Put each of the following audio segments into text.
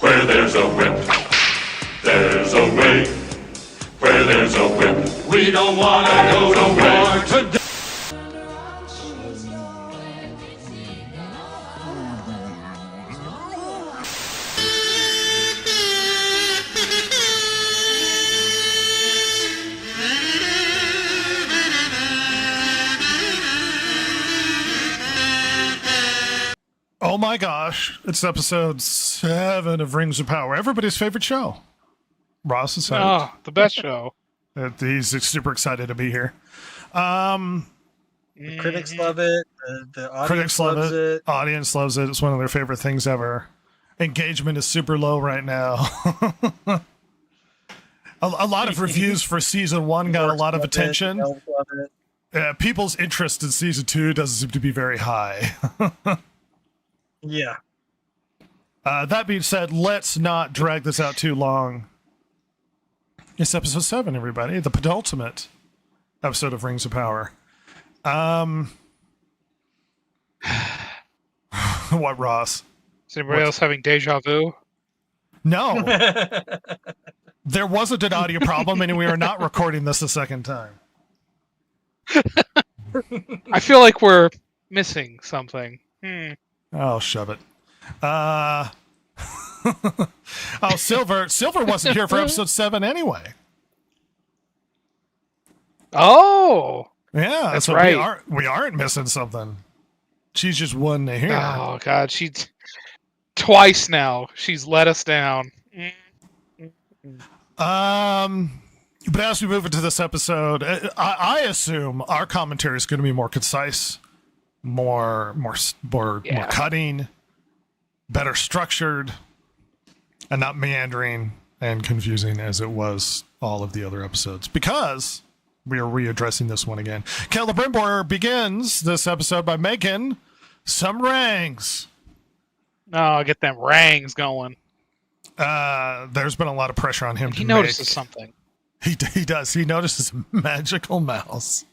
Where there's a whip, there's a way. Where there's a whip, we don't want to go to war today. Oh my gosh, it's episode 7 of Rings of Power, everybody's favorite show. Ross is Oh, the best show. He's super excited to be here. The critics love it. The audience Critics love loves it. Audience loves it. It's one of their favorite things ever. Engagement is super low right now. a lot of reviews for season 1 got a lot of attention. People's interest in season 2 doesn't seem to be very high. Yeah. That being said, let's not drag this out too long. It's episode 7, everybody. The penultimate episode of Rings of Power. What, Ross? Is anybody else having deja vu? No. There wasn't an audio problem, and we are not recording this a second time. I feel like we're missing something. Oh, shove it. Oh, Silver wasn't here for episode 7 anyway. Oh! Yeah, That's so right. We aren't missing something. She's just one to hear. Oh, God. She's... Twice now. She's let us down. But as we move into this episode, I assume our commentary is going to be more concise, more cutting, better structured, and not meandering and confusing as it was all of the other episodes, because we are readdressing this one again. Celebrimbor begins this episode by making some rings. Oh, get them rangs going. There's been a lot of pressure on him to He notices something. He does. He notices a magical mouse.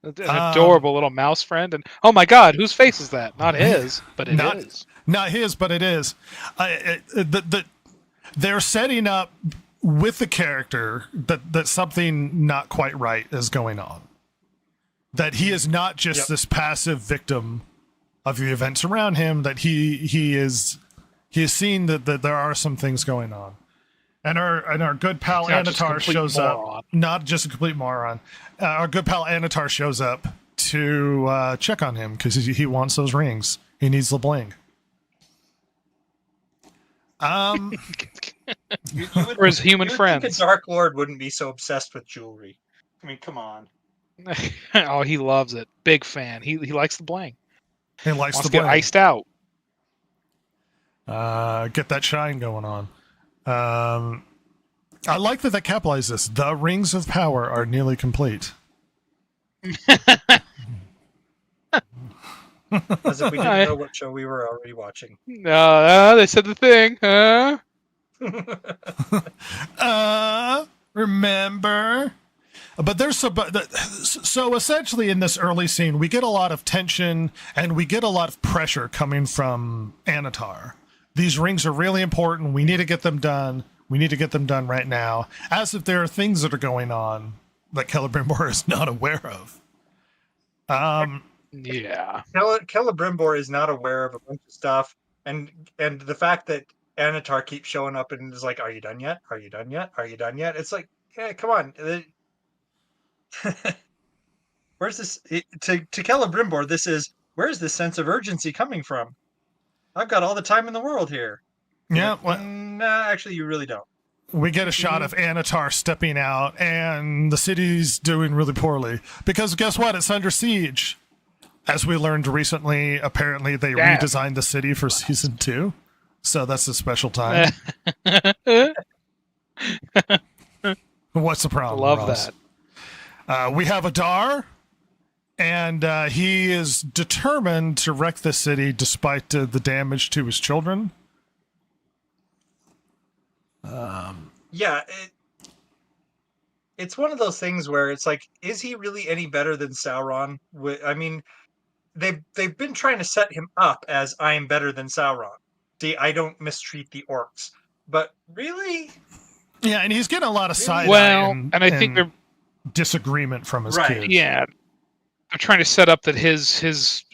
An adorable little mouse friend. And oh my God, whose face is that? Not his, but it is. Not his, but it is. They're setting up with the character that something not quite right is going on. That he is not just this passive victim of the events around him. That he is seeing that there are some things going on. And our good pal Anatar shows up. Not just a complete moron. Our good pal Anatar shows up to check on him because he wants those rings. He needs the bling. Or his human friends. Think a Dark Lord wouldn't be so obsessed with jewelry. I mean, come on. Oh, he loves it. Big fan. He likes the bling. He likes Wants the to get bling. iced out. Get that shine going on. I like that capitalizes this. The rings of power are nearly complete. As if we didn't know what show we were already watching. No, they said the thing. Huh? Remember? But there's so essentially in this early scene, we get a lot of tension and we get a lot of pressure coming from Anatar. These rings are really important. We need to get them done. We need to get them done right now. As if there are things that are going on that Celebrimbor is not aware of. Yeah. Celebrimbor is not aware of a bunch of stuff, and the fact that Anatar keeps showing up and is like, "Are you done yet? Are you done yet? Are you done yet?" It's like, yeah, come on. Where's this to Celebrimbor? Where's this sense of urgency coming from? I've got all the time in the world here. Yeah, nah, actually, you really don't. We get a shot of Anatar stepping out, and the city's doing really poorly because guess what? It's under siege. As we learned recently, apparently they redesigned the city for season 2, so that's a special time. What's the problem? Love Ross? that. We have Adar, and he is determined to wreck the city despite the damage to his children. Yeah, it's one of those things where it's like, is he really any better than Sauron? I mean, they've been trying to set him up as I am better than Sauron. see, I don't mistreat the orcs, but really, Yeah, and he's getting a lot of side Well, eye and I think they're disagreement from his Right. kids. yeah, they're trying to set up that his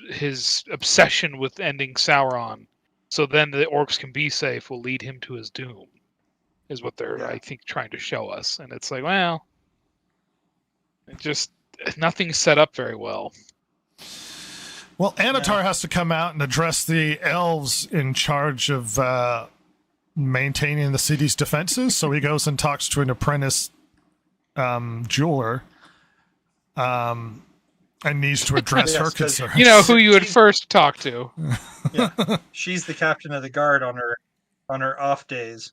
obsession with ending Sauron, so then the orcs can be safe, will lead him to his doom, is what they're Yeah. I think trying to show us, and it's like, well, it just nothing's set up very well. Well, Anatar has to come out and address the elves in charge of maintaining the city's defenses. So he goes and talks to an apprentice jeweler and needs to address Yes, her 'cause- concerns. You know who you would first talk to. yeah, she's the captain of the guard on her off days.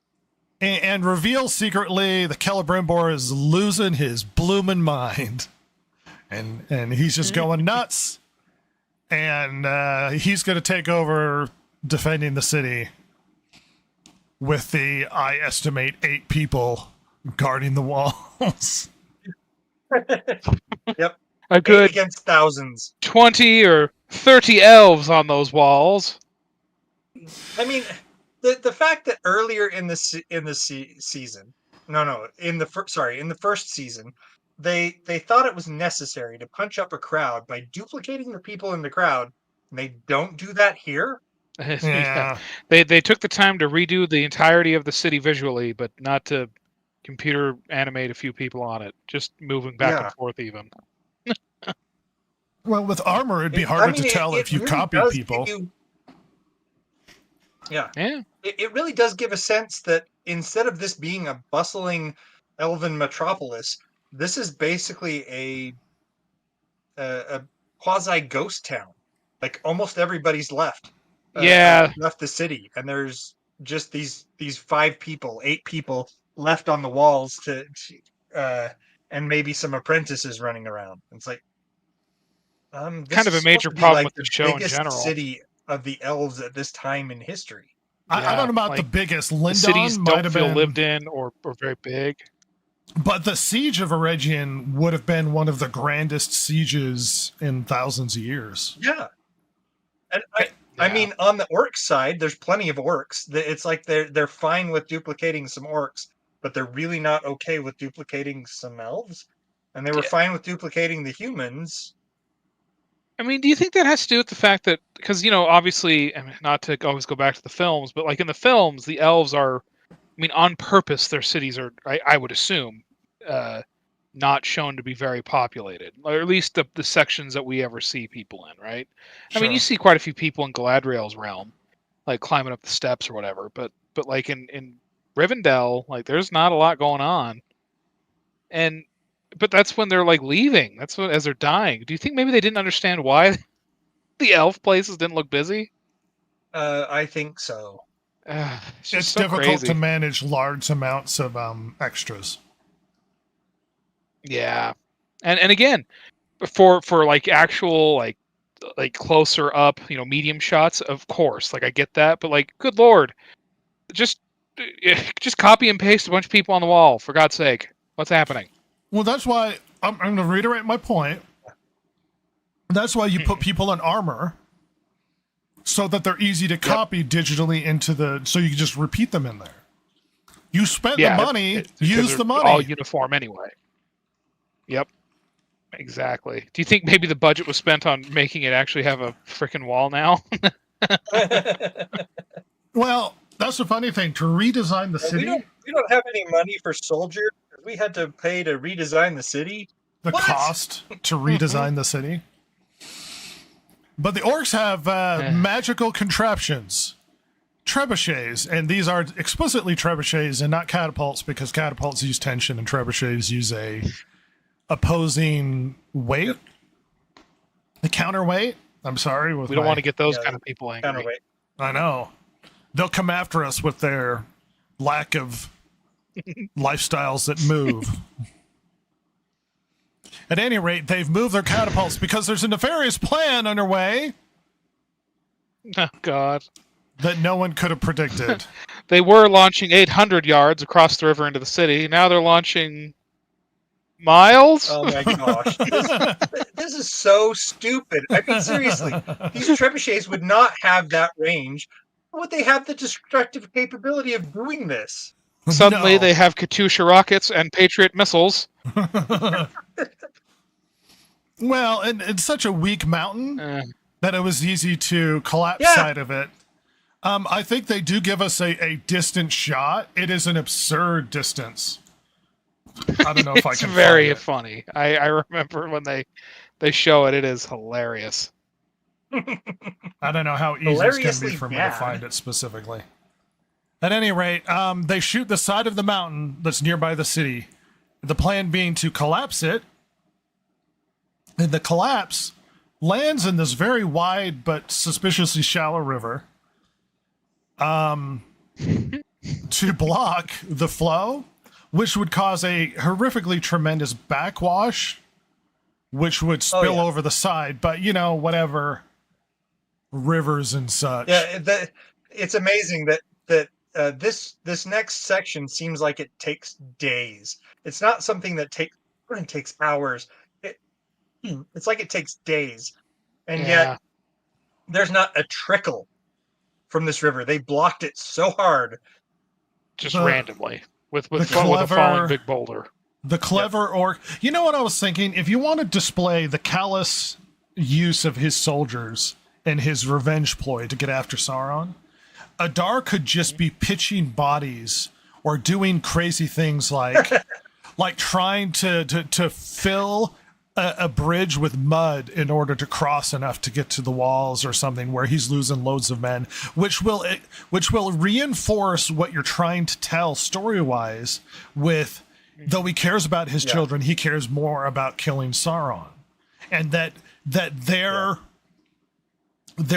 And reveals secretly the Celebrimbor is losing his bloomin' mind. And he's just going nuts. And he's going to take over defending the city with the, I estimate, 8 people guarding the walls. Yep, A 8 good against thousands. 20 or 30 elves on those walls. I mean, the fact that earlier in the season, in the first season, they thought it was necessary to punch up a crowd by duplicating the people in the crowd, and they don't do that here. Yeah. They took the time to redo the entirety of the city visually, but not to computer animate a few people on it. Just moving back Yeah. and forth even. Well, with armor, it'd be I harder mean, to tell it if you really copy does give people. Yeah. It really does give a sense that instead of this being a bustling elven metropolis, this is basically a quasi ghost town. Like almost everybo's left. Yeah. Left the city, and there's just these 5 people, 8 people left on the walls to and maybe some apprentices running around. It's like this Kind of is a major supposed to be problem like with the the show in biggest general. city of the elves at this time in history. I don't know about the like, biggest. The Lindon cities might don't have feel been lived in or very big. But the siege of Eregion would have been one of the grandest sieges in thousands of years. Yeah. And I Yeah. mean, on the orc side, there's plenty of orcs. It's like they're fine with duplicating some orcs, but they're really not okay with duplicating some elves. And they were Yeah. fine with duplicating the humans. I mean, do you think that has to do with the fact that, because, obviously, I mean, not to always go back to the films, but like in the films, the elves are, I mean, on purpose, their cities are, I would assume, not shown to be very populated, or at least the sections that we ever see people in, right? I mean, you see quite a few people in Galadriel's realm, like climbing up the steps or whatever, but like in Rivendell, like there's not a lot going on. But that's when they're like leaving. That's when, as they're dying. Do you think maybe they didn't understand why the elf places didn't look busy? I think so. It's It's so difficult crazy. to manage large amounts of extras. Yeah, and again, for like actual like closer up, medium shots, of course. Like I get that, but like, good lord, just copy and paste a bunch of people on the wall, for God's sake. What's happening? Well, that's why I'm going to reiterate my point. That's why you put people in armor so that they're easy to copy digitally so you can just repeat them in there. You spent the money, because use they're the money. all uniform anyway. Yep. Exactly. Do you think maybe the budget was spent on making it actually have a freaking wall now? Well, that's the funny thing. To redesign the city, we don't have any money for soldiers. We had to pay to redesign the city. the What? cost to redesign the city. But the orcs have magical contraptions, trebuchets, and these are explicitly trebuchets and not catapults, because catapults use tension and trebuchets use a opposing weight, the counterweight. I'm sorry, We don't want to get those kind of people angry. Counterweight. I know they'll come after us with their lack of lifestyles that move. At any rate, they've moved their catapults because there's a nefarious plan underway Oh, God. that no one could have predicted. They were launching 800 yards across the river into the city. Now they're launching miles? Oh my gosh. This is so stupid. I mean, seriously, these trebuchets would not have that range would they have the destructive capability of doing this? Suddenly, No. they have Katyusha rockets and Patriot missiles. Well, and it's such a weak mountain Eh. that it was easy to collapse Yeah. side of it. I think they do give us a distant shot. It is an absurd distance. I don't know if I It's can very find it. funny. I remember when they show it. It is hilarious. I don't know how easy it's going to be Hilariously for me to bad. find it specifically. At any rate, they shoot the side of the mountain that's nearby the city. The plan being to collapse it. And the collapse lands in this very wide but suspiciously shallow river. To block the flow, which would cause a horrifically tremendous backwash, which would spill yeah. over the side. But, you know, whatever. Rivers and such. Yeah, it's amazing that this next section seems like it takes days. It's not something that takes hours. It's like it takes days, and Yeah. yet there's not a trickle from this river. They blocked it so hard. Just The- randomly with the a clever- falling big boulder. The clever orc. You know what I was thinking? If you want to display the callous use of his soldiers and his revenge ploy to get after Sauron, Adar could just be pitching bodies or doing crazy things like like trying to fill a bridge with mud in order to cross enough to get to the walls or something where he's losing loads of men, which will reinforce what you're trying to tell story-wise with, though he cares about his children, he cares more about killing Sauron. And that their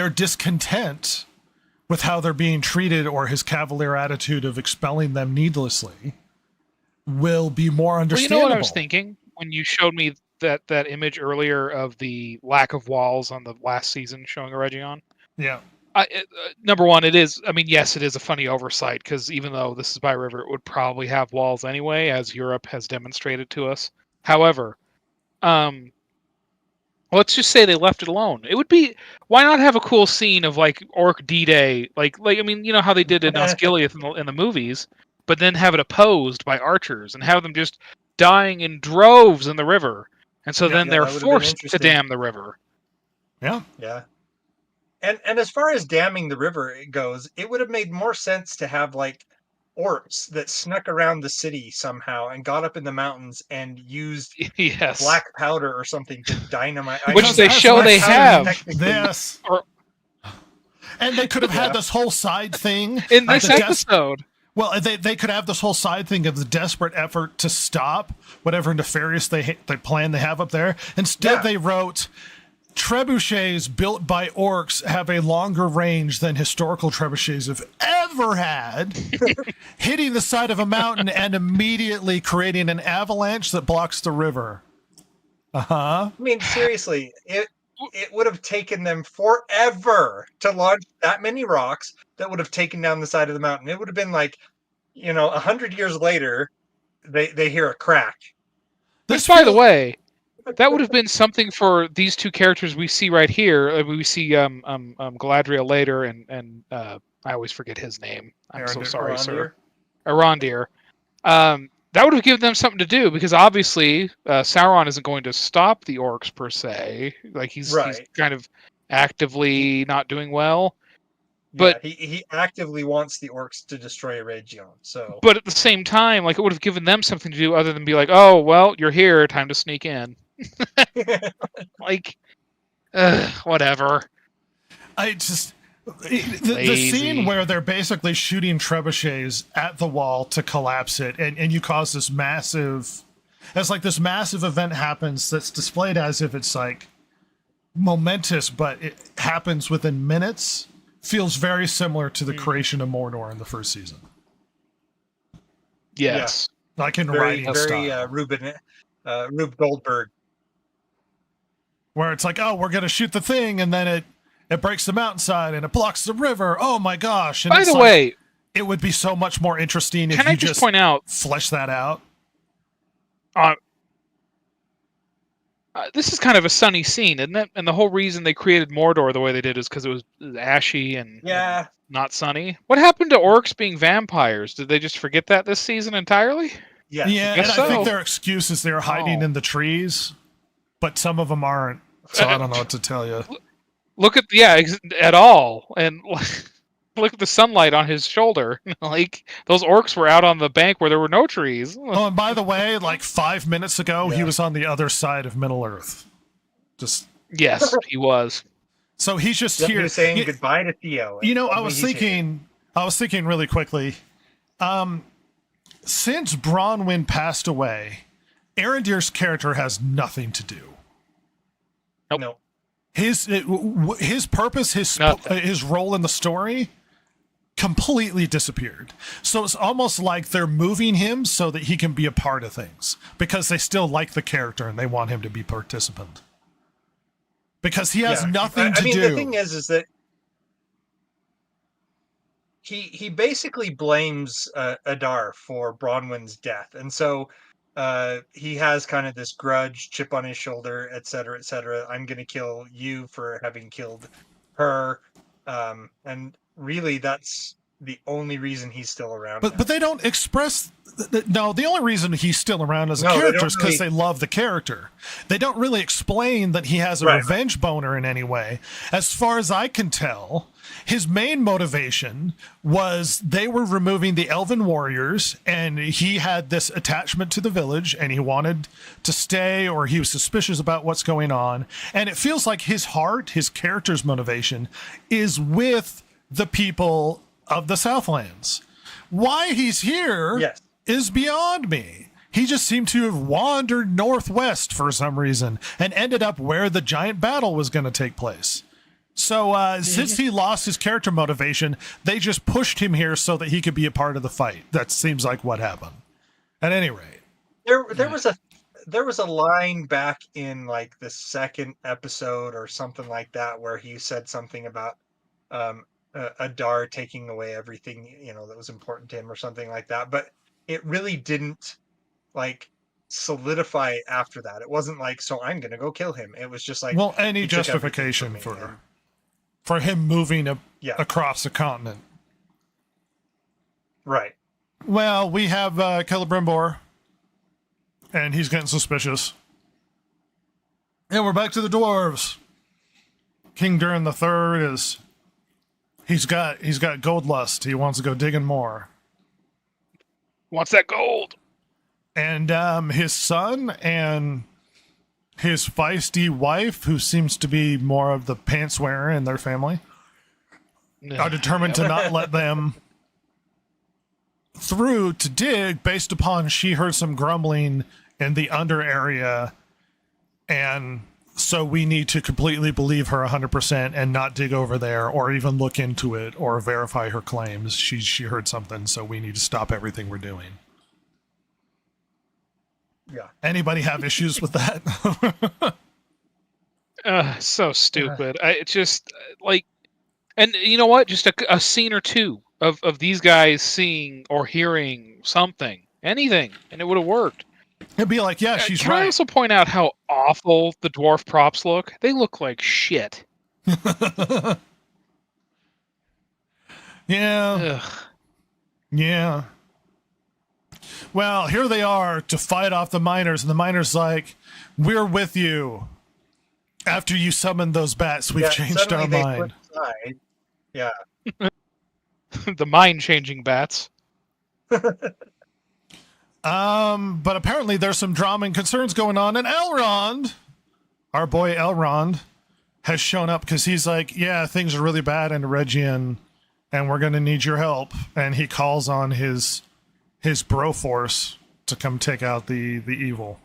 discontent with how they're being treated or his cavalier attitude of expelling them needlessly will be more Well, you understandable. know what I was thinking when you showed me that image earlier of the lack of walls on the last season showing a Region? Yeah. Number one, it is. I mean, yes, it is a funny oversight because even though this is by river, it would probably have walls anyway, as Europe has demonstrated to us. However, let's just say they left it alone. It would be, why not have a cool scene of like Orc D-Day, like I mean, you know how they did in Osgiliath in the movies, but then have it opposed by archers and have them just dying in droves in the river, and so then yeah, they're that would've been forced to interesting. dam the river. Yeah. Yeah. And as far as damming the river goes, it would have made more sense to have like orcs that snuck around the city somehow and got up in the mountains and used Yes. black powder or something to dynamite. Which Because they that's show what they powder have. technically- Yes. Or- And they could have had Yeah. this whole side thing In of this the episode. well, they could have this whole side thing of the desperate effort to stop whatever nefarious they plan they have up there. Instead, Yeah. they wrote, trebuchets built by orcs have a longer range than historical trebuchets have ever had, hitting the side of a mountain and immediately creating an avalanche that blocks the river. I mean, seriously, it would have taken them forever to launch that many rocks that would have taken down the side of the mountain. It would have been like, 100 years later, they hear a crack. Which, by the way, that would have been something for these two characters we see right here. We see Galadriel later, and I always forget his name. I'm so Arondir. sorry, sir. Arondir. Arondir. That would have given them something to do because obviously Sauron isn't going to stop the orcs per se. Like he's kind of actively not doing well. But yeah, he actively wants the orcs to destroy Region. So, but at the same time, like it would have given them something to do other than be like, oh well, you're here, time to sneak in. Like, whatever. I just the scene where they're basically shooting trebuchets at the wall to collapse it, and you cause this massive, as like this massive event happens that's displayed as if it's like momentous, but it happens within minutes. Feels very similar to the creation of Mordor in the first season. Yes. Like in very, writing very style. Rube Goldberg. Where it's like, oh, we're going to shoot the thing, and then it breaks the mountainside, and it blocks the river. Oh my gosh. And By it's the like, way, it would be so much more interesting if can you I just point out, flesh that out. This is kind of a sunny scene, isn't it? And the whole reason they created Mordor the way they did is because it was ashy and Yeah. not sunny. What happened to orcs being vampires? Did they just forget that this season entirely? Yes. Yeah, guess and I think so. their excuse is they're hiding Oh. in the trees, but some of them aren't. So I don't know what to tell you. Look at at all, and look at the sunlight on his shoulder. Like those orcs were out on the bank where there were no trees. Oh, and by the way, like 5 minutes ago, he Yeah. was on the other side of Middle Earth. Just Yes, he was. so he's just He here. was saying You- goodbye to Theo. You know, I Only was he's here. thinking really quickly. Since Bronwyn passed away, Arendir's character has nothing to do. Nope. No. His purpose, Nothing. his role in the story, completely disappeared. So it's almost like they're moving him so that he can be a part of things because they still like the character and they want him to be participant. Because he has Yeah. nothing to I mean, do. the thing is that he basically blames Adar for Bronwyn's death, and so he has kind of this grudge, chip on his shoulder, et cetera, et cetera. I'm going to kill you for having killed her, and really, that's the only reason he's still around. But now. they don't express. No, the only reason he's still around as a No, they character don't is because really- they love the character. They don't really explain that he has a Right. revenge boner in any way. As far as I can tell, his main motivation was they were removing the elven warriors, and he had this attachment to the village, and he wanted to stay, or he was suspicious about what's going on. And it feels like his heart, his character's motivation, is with the people of the Southlands. Why he's here Yes. is beyond me. He just seemed to have wandered northwest for some reason and ended up where the giant battle was going to take place. So since he lost his character motivation, they just pushed him here so that he could be a part of the fight. That seems like what happened. At any rate, There was a line back in like the second episode or something like that where he said something about Adar taking away everything that was important to him or something like that, but it really didn't like solidify after that. It wasn't like, so I'm gonna go kill him. It was just like, well, any he took everything justification from me, for and- for him moving Yeah. across the continent. right. Well, we have Celebrimbor, and he's getting suspicious. And we're back to the dwarves. King Durin III he's got gold lust. He wants to go digging more. Wants that gold. And his son and his feisty wife, who seems to be more of the pants wearer in their family, are determined to not let them through to dig based upon she heard some grumbling in the under area, and so we need to completely believe her 100% and not dig over there or even look into it or verify her claims. She heard something, so we need to stop everything we're doing. Yeah. Anybody have issues with that? So stupid. It just like, and you know what? Just a scene or two of these guys seeing or hearing something, anything, and it would have worked. It'd be like, yeah, she's Can I right. also point out how awful the dwarf props look? They look like shit. Yeah, Ugh. yeah. Well, here they are to fight off the miners, and the miners like, we're with you. After you summoned those bats, we've Yeah, changed suddenly our they mind. flip side. Yeah. The mind-changing bats. But apparently there's some drama and concerns going on, and Elrond, our boy Elrond, has shown up because he's like, yeah, things are really bad in Regian, and we're going to need your help. And he calls on his bro force to come take out the evil.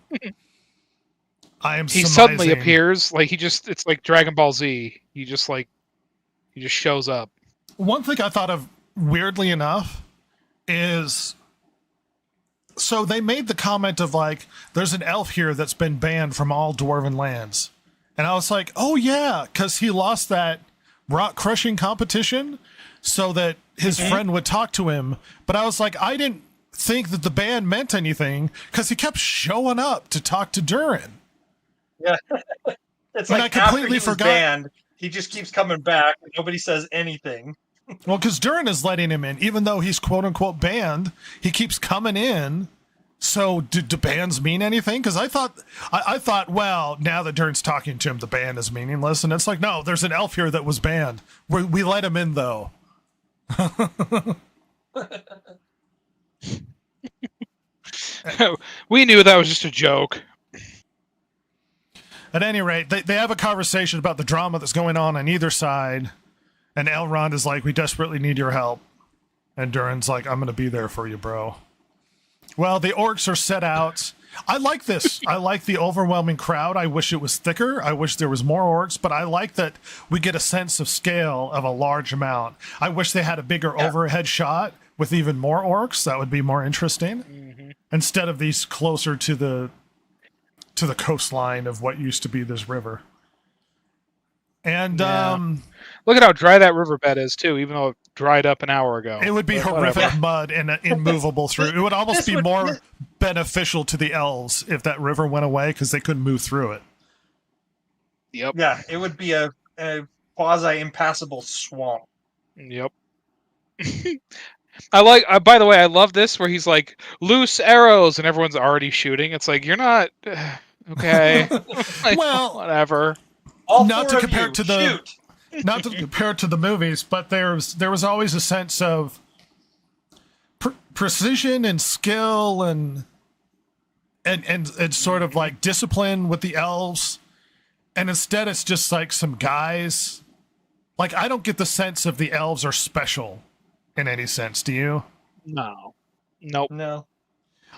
I am He surmising- suddenly appears, like it's like Dragon Ball Z. He just shows up. One thing I thought of, weirdly enough, is so they made the comment of like, there's an elf here that's been banned from all dwarven lands. And I was like, oh yeah, because he lost that rock crushing competition so that his friend would talk to him. But I was like, I didn't think that the ban meant anything because he kept showing up to talk to Durin. It's And like I after completely he was forgot- banned, he just keeps coming back and nobody says anything. Well, because Durin is letting him in, even though he's quote unquote banned, he keeps coming in. So do bans mean anything? Because I thought, well, now that Durin's talking to him, the ban is meaningless. And it's like, no, there's an elf here that was banned. We let him in, though. We knew that was just a joke. At any rate, they have a conversation about the drama that's going on either side. And Elrond is like, we desperately need your help. And Durin's like, I'm going to be there for you, bro. Well, the orcs are set out. I like this. I like the overwhelming crowd. I wish it was thicker. I wish there was more orcs, but I like that we get a sense of scale of a large amount. I wish they had a bigger overhead shot with even more orcs. That would be more interesting. Instead of these closer to the coastline of what used to be this river. And Look at how dry that riverbed is too, even though it dried up an hour ago. it would be But horrific whatever. mud and immovable through. It would almost This be would- more beneficial to the elves if that river went away because they couldn't move through it. Yep. Yeah, it would be a quasi impassable swamp. Yep. By the way, I love this where he's like, loose arrows, and everyone's already shooting. It's like, you're not. Okay. Like, Well- whatever. All Not four to of compare you, to the- shoot. Not to compare it to the movies, but there was always a sense of precision and skill and sort of like discipline with the elves. And instead, it's just like some guys. Like, I don't get the sense of the elves are special in any sense. Do you? No. Nope. No.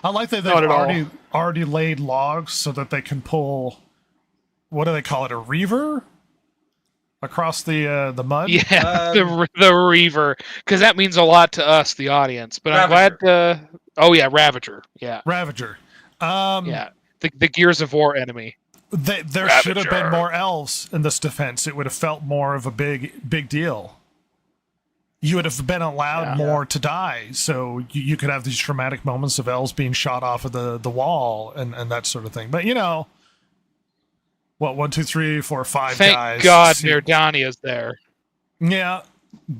Oh, I like that they've Not at all. already laid logs so that they can pull. What do they call it? A reaver across the mud. Yeah, the Reaver, because that means a lot to us, the audience. But I'm glad. Oh yeah, Ravager. Yeah, Ravager. yeah. The Gears of War enemy. There should have been more elves in this defense. It would have felt more of a big deal. You would have been allowed more to die, so you could have these traumatic moments of elves being shot off of the wall and that sort of thing. But you know, what 1, 2, 3, 4, 5 Thank guys? God Mirdania's there. Yeah,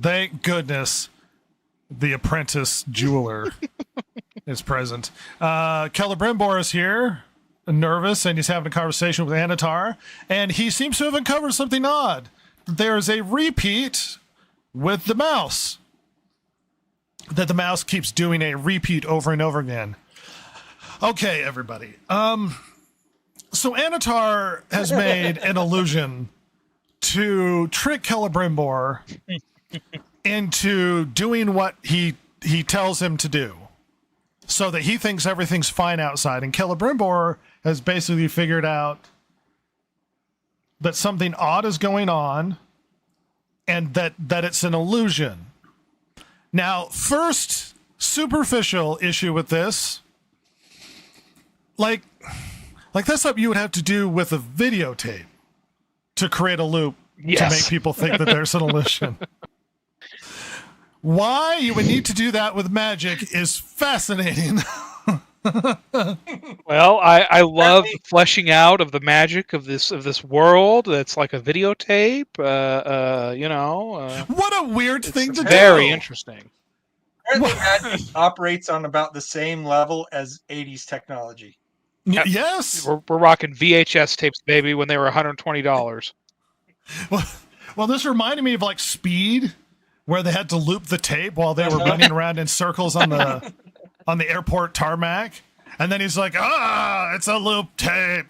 thank goodness the apprentice jeweler is present. Celebrimbor is here, nervous, and he's having a conversation with Anatar, and he seems to have uncovered something odd. There's a repeat with the mouse. That the mouse keeps doing a repeat over and over again. Okay, everybody. So Anatar has made an illusion to trick Celebrimbor into doing what he tells him to do, so that he thinks everything's fine outside. And Celebrimbor has basically figured out that something odd is going on, and that it's an illusion. Now, first superficial issue with this, like that's something you would have to do with a videotape to create a loop to make people think that there's an illusion. Why you would need to do that with magic is fascinating. Well, I love the fleshing out of the magic of this world. That's like a videotape. What a weird thing to do. Very interesting. Apparently, magic operates on about the same level as 80s technology. Yes. We're rocking VHS tapes, baby, when they were $120. Well, this reminded me of like Speed, where they had to loop the tape while they were running around in circles on the airport tarmac. And then he's like, it's a loop tape.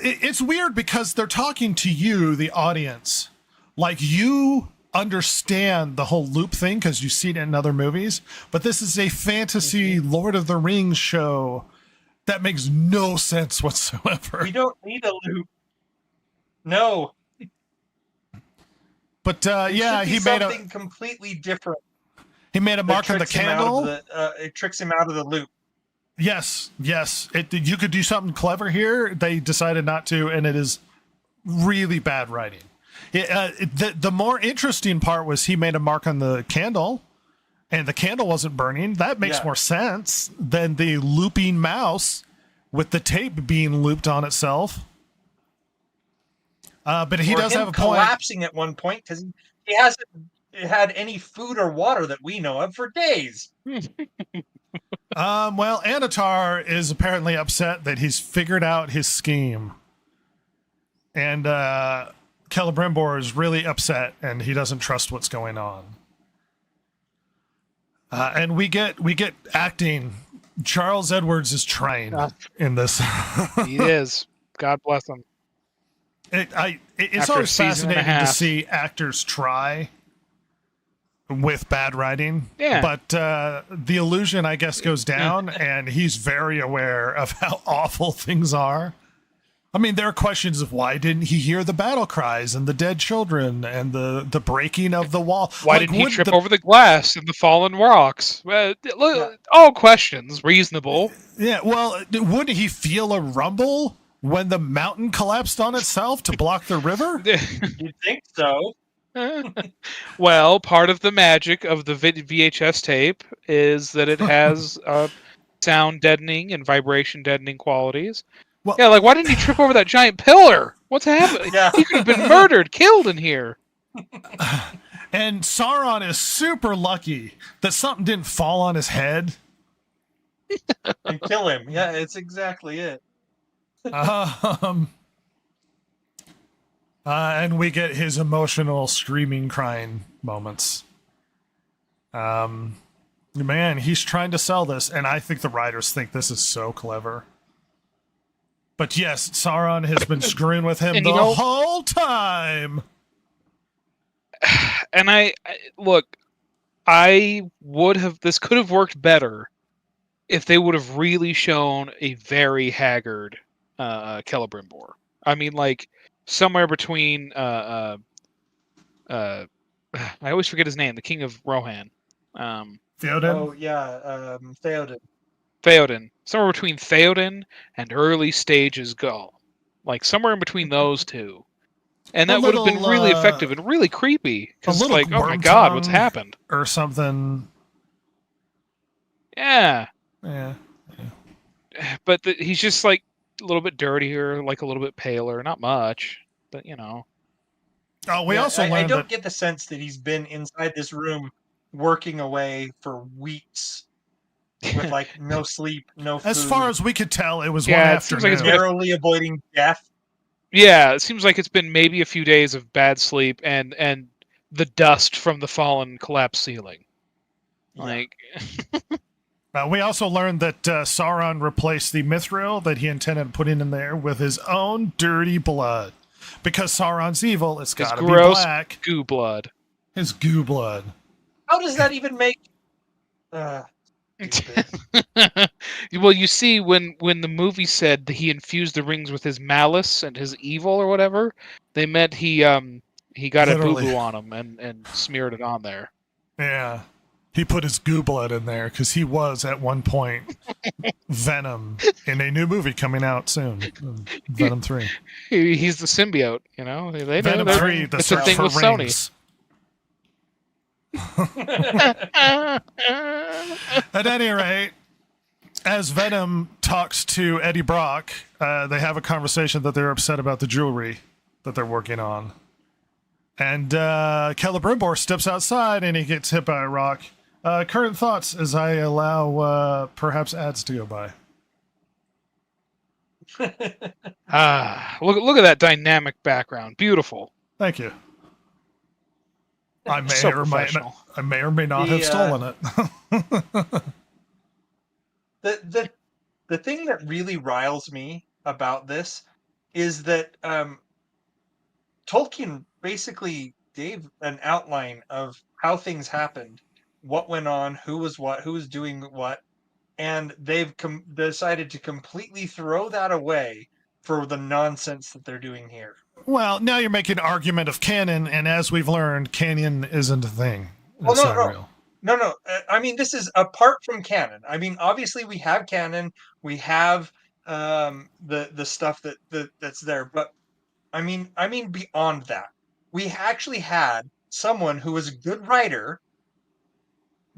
It's weird because they're talking to you, the audience, like you understand the whole loop thing because you've seen it in other movies. But this is a fantasy Lord of the Rings show that makes no sense whatsoever. We don't need a loop. No. But It he should be made something completely different. He made a that mark on the tricks him out of candle. it tricks him out of the loop. Yes. You could do something clever here. They decided not to, and it is really bad writing. The more interesting part was he made a mark on the candle, and the candle wasn't burning. That makes more sense than the looping mouse with the tape being looped on itself. But he Or does him have a point. collapsing at one point because he hasn't had any food or water that we know of for days. Well, Anatar is apparently upset that he's figured out his scheme. And Celebrimbor is really upset and he doesn't trust what's going on. And we get acting. Charles Edwards is trying in this. He is. God bless him. It's After a always season and a fascinating to half. see actors try with bad writing. Yeah. But the illusion, I guess, goes down, and he's very aware of how awful things are. I mean, there are questions of why didn't he hear the battle cries and the dead children and the breaking of the wall? Why Like, didn't he would trip the- over the glass and the fallen rocks? Well, look, Yeah. all questions, reasonable. Yeah, well, wouldn't he feel a rumble when the mountain collapsed on itself to block the river? You'd think so. Well, part of the magic of the VHS tape is that it has sound deadening and vibration deadening qualities. Well- Yeah, like why didn't he trip over that giant pillar? What's happening? Yeah. He could have been murdered, killed in here. And Sauron is super lucky that something didn't fall on his head. And kill him. Yeah, it's exactly it. And we get his emotional screaming, crying moments. Man, he's trying to sell this, and I think the writers think this is so clever. But yes, Sauron has been screwing with him And the you know- whole time. And I look, I would have. This could have worked better if they would have really shown a very haggard Celebrimbor. I mean, like somewhere between I always forget his name, the King of Rohan, Theoden? Oh yeah, Theoden. Theoden. Somewhere between Theoden and early stages Gull, like somewhere in between those two. And A that would have been little, really effective and really creepy. Because little like, oh my worm god, what's tongue. happened? Or something. Yeah. Yeah. But he's just like a little bit dirtier, like a little bit paler, not much, but you know. Oh, we Yeah, also I learned don't that get the sense that he's been inside this room working away for weeks with like no sleep, no food, as far as we could tell, it was Yeah, one it seems like afternoon. it's been narrowly avoiding death. Yeah, it seems like it's been maybe a few days of bad sleep and the dust from the fallen collapsed ceiling. Yeah. Like, We also learned that Sauron replaced the mithril that he intended putting in there with his own dirty blood. Because Sauron's evil, it's got to be gross black. goo blood. His goo blood. How does that even make? Stupid. Well, you see, when the movie said that he infused the rings with his malice and his evil or whatever, they meant he got Literally. a boo boo on him and smeared it on there. Yeah. He put his goo blood in there because he was at one point Venom in a new movie coming out soon. Venom 3. He's the symbiote, you know. They know Venom they're- 3, the it's a search thing for with Sony. rings. At any rate, as Venom talks to Eddie Brock, they have a conversation that they're upset about the jewelry that they're working on. And Celebrimbor steps outside and he gets hit by a rock. Current thoughts as I allow perhaps ads to go by. Look at that dynamic background. Beautiful. Thank you. I may, So or may, professional. I may or may not The, have stolen it. The thing that really riles me about this is that Tolkien basically gave an outline of how things happened, what went on, who was what, who was doing what, and they've decided to completely throw that away for the nonsense that they're doing here. Well, now you're making an argument of canon, and as we've learned, canon isn't a thing. Well, It's no, not no. real. No. I mean, this is apart from canon. I mean, obviously we have canon, we have the stuff that's there, but I mean beyond that, we actually had someone who was a good writer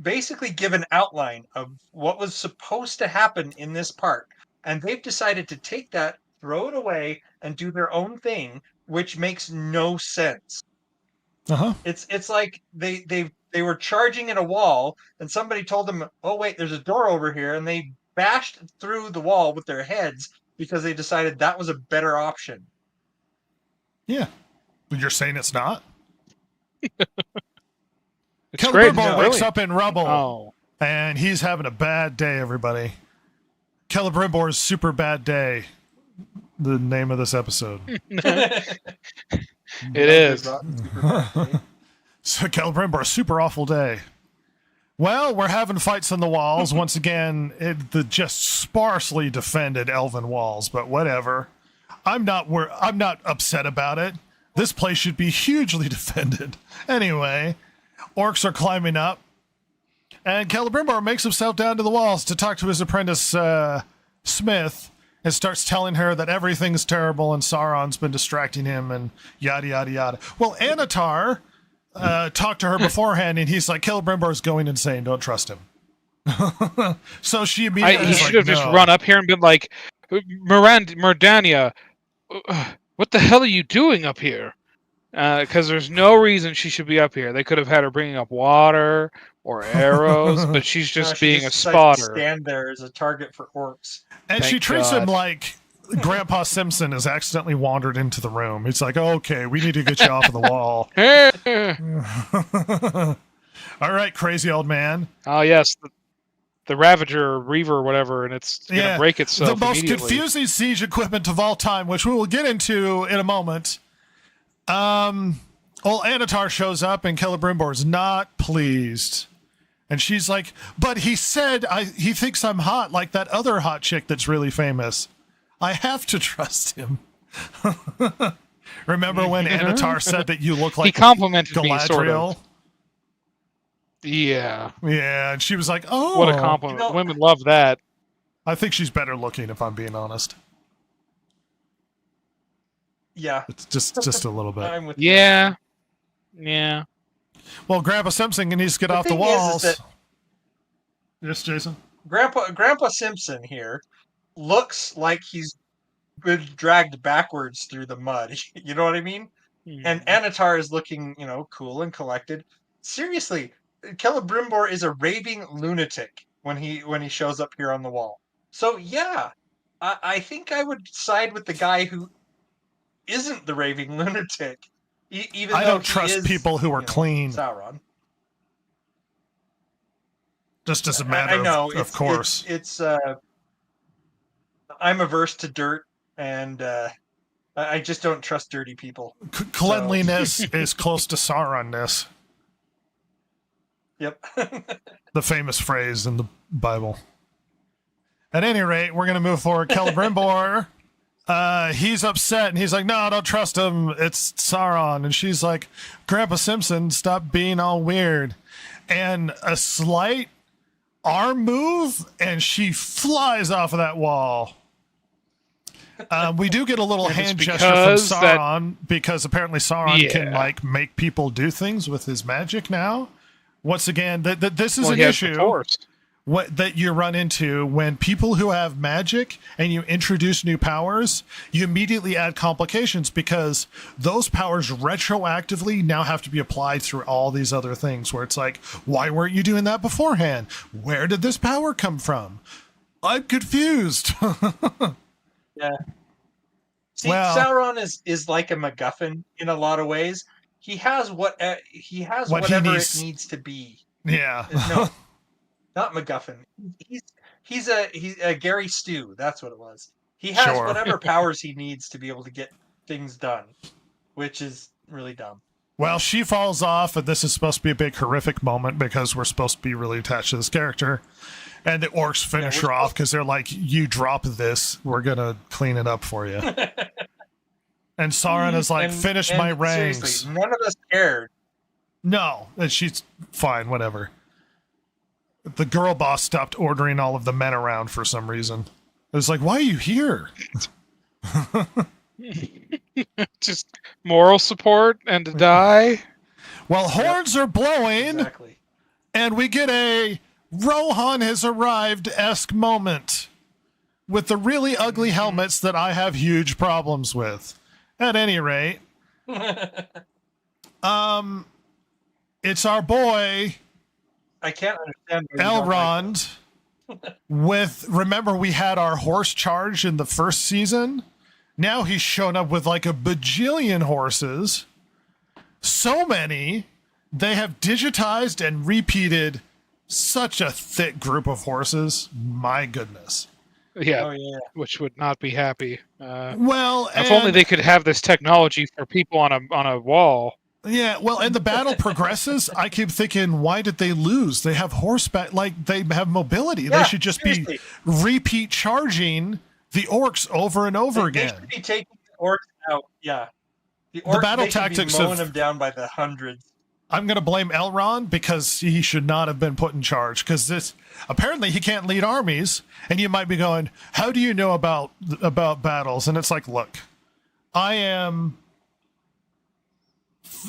basically give an outline of what was supposed to happen in this part. and they've decided to take that, throw it away, and do their own thing, which makes no sense. Uh-huh. It's like they were charging at a wall, and somebody told them, "Oh wait, there's a door over here," and they bashed through the wall with their heads because they decided that was a better option. Yeah. You're saying it's not? It's great. Celebrimbor No, wakes really. up in rubble, Oh. and he's having a bad day, everybody. Celebrimbor's super bad day. The name of this episode. It is. So Celebrimbor, super awful day. Well, we're having fights on the walls. Once again, the just sparsely defended elven walls, but whatever. I'm not upset about it. This place should be hugely defended. Anyway, orcs are climbing up, and Celebrimbor makes himself down to the walls to talk to his apprentice, Smith, and starts telling her that everything's terrible and Sauron's been distracting him and yada, yada, yada. Well, Anatar talked to her beforehand, and he's like, Celebrimbor's going insane. Don't trust him. So she immediately He is should like, have just no. run up here and been like, Mordania, what the hell are you doing up here? Because there's no reason she should be up here. They could have had her bringing up water or arrows, but she's just being a decided to spotter. stand there as a target for orcs. And she Thank treats him God. like Grandpa Simpson has accidentally wandered into the room. It's like, okay, we need to get you off of the wall. All right, crazy old man. Oh yes, the Ravager, or Reaver, or whatever, and it's gonna break itself the most immediately. confusing siege equipment of all time, which we will get into in a moment. Old Anatar shows up, and Celebrimbor's not pleased. And she's like, but he said he thinks I'm hot, like that other hot chick that's really famous. I have to trust him. Remember when Anatar said that you look like he complimented me, sort Galadriel? of. Yeah, Yeah, and she was like, oh. what a compliment. You know- Women love that. I think she's better looking, if I'm being honest. Yeah, It's just a little bit. I'm with you. Yeah, yeah. Well, Grandpa Simpson needs to get The off the thing is walls. that- Yes, Jason? Grandpa Simpson here looks like he's been dragged backwards through the mud. You know what I mean? And Anatar is looking, cool and collected. Seriously, Celebrimbor is a raving lunatic when he shows up here on the wall. So yeah, I think I would side with the guy who isn't the raving lunatic. Even I though don't he trust is, people who are clean. Sauron. Just as a I matter know, of course. It's I'm averse to dirt, and I just don't trust dirty people. Cleanliness is close to Sauronness, Yep. the famous phrase in the Bible. At any rate, we're going to move forward. Celebrimbor, he's upset, and he's like, no, don't trust him. It's Sauron. And she's like, Grandpa Simpson, stop being all weird. And a slight arm move, and she flies off of that wall. We do get a little And it's hand gesture from because that- Sauron because apparently Sauron can Yeah. make people do things with his magic now. Once again, this is Well, an he has the issue Force. that you run into when people who have magic and you introduce new powers, you immediately add complications because those powers retroactively now have to be applied through all these other things where it's like, why weren't you doing that beforehand? Where did this power come from? I'm confused. Yeah. See, Well- Sauron is like a MacGuffin in a lot of ways. He has What he whatever needs. it needs to be. Yeah. No, not MacGuffin. He's a Gary Stew. That's what it was. He has Sure. whatever powers he needs to be able to get things done, which is really dumb. Well, she falls off, and this is supposed to be a big horrific moment because we're supposed to be really attached to this character. And the orcs finish we're her off because they're like, you drop this, we're going to clean it up for you. And Sauron is like, finish my ranks. Seriously, none of us cared. No, and she's fine, whatever. The girl boss stopped ordering all of the men around for some reason. It was like, why are you here? Just moral support and to die. Well, horns are blowing, Exactly. and we get a Rohan has arrived-esque moment. with the really ugly helmets that I have huge problems with. At any rate, it's our boy I can't understand why you don't like Elrond. Remember we had our horse charge in the first season? Now he's shown up with like a bajillion horses. So many, they have digitized and repeated such a thick group of horses. My goodness. Yeah, Oh yeah. which would not be happy. Well, If only and- they could have this technology for people on a wall. Yeah, well, and the battle progresses. I keep thinking, why did they lose? They have horseback, like they have mobility. They Yeah, should just seriously. be repeat charging the orcs over and over They again. should be taking the orcs out. Yeah. The orcs, battle they should tactics be mowing of- them down by the hundreds. I'm going to blame Elrond because he should not have been put in charge because this apparently he can't lead armies. And you might be going, how do you know about battles? And it's like, look, I am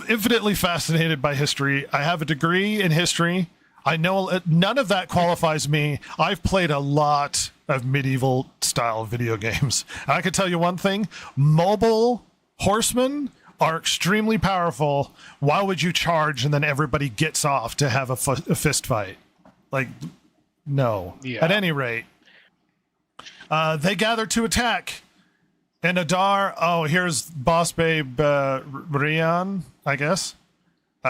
infinitely fascinated by history. I have a degree in history. I know none of that qualifies me. I've played a lot of medieval style video games. And I can tell you one thing, mobile horsemen are extremely powerful. Why would you charge and then everybody gets off to have a fist fight? Like, no. Yeah. At any rate, they gather to attack. And Adar, here's Boss Babe Rian, I guess.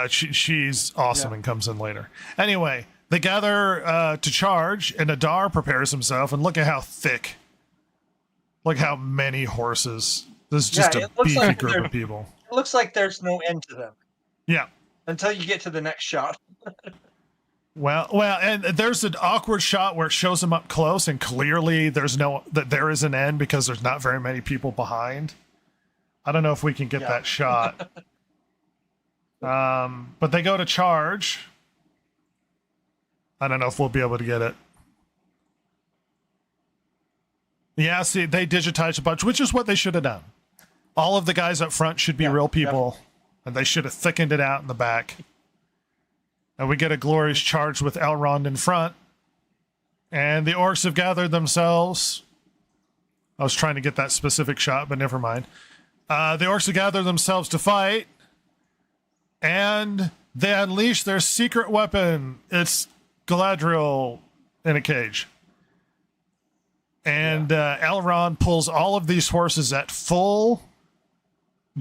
She's awesome Yeah. and comes in later. Anyway, they gather to charge, and Adar prepares himself. And look at how thick. Look how many horses. This is just Yeah, a it looks beefy like group they're- of people. It looks like there's no end to them Yeah. until you get to the next shot. Well, and there's an awkward shot where it shows them up close, and clearly there is an end because there's not very many people behind. I don't know if we can get Yeah. that shot. But they go to charge. I don't know if we'll be able to get it. Yeah, see, they digitized a bunch, which is what they should have done. All of the guys up front should be Yeah, real people, and they should have thickened it out in the back. And we get a glorious charge with Elrond in front. And the orcs have gathered themselves. I was trying to get that specific shot, but never mind. The orcs have gathered themselves to fight. And they unleash their secret weapon. It's Galadriel in a cage. And Elrond pulls all of these horses at full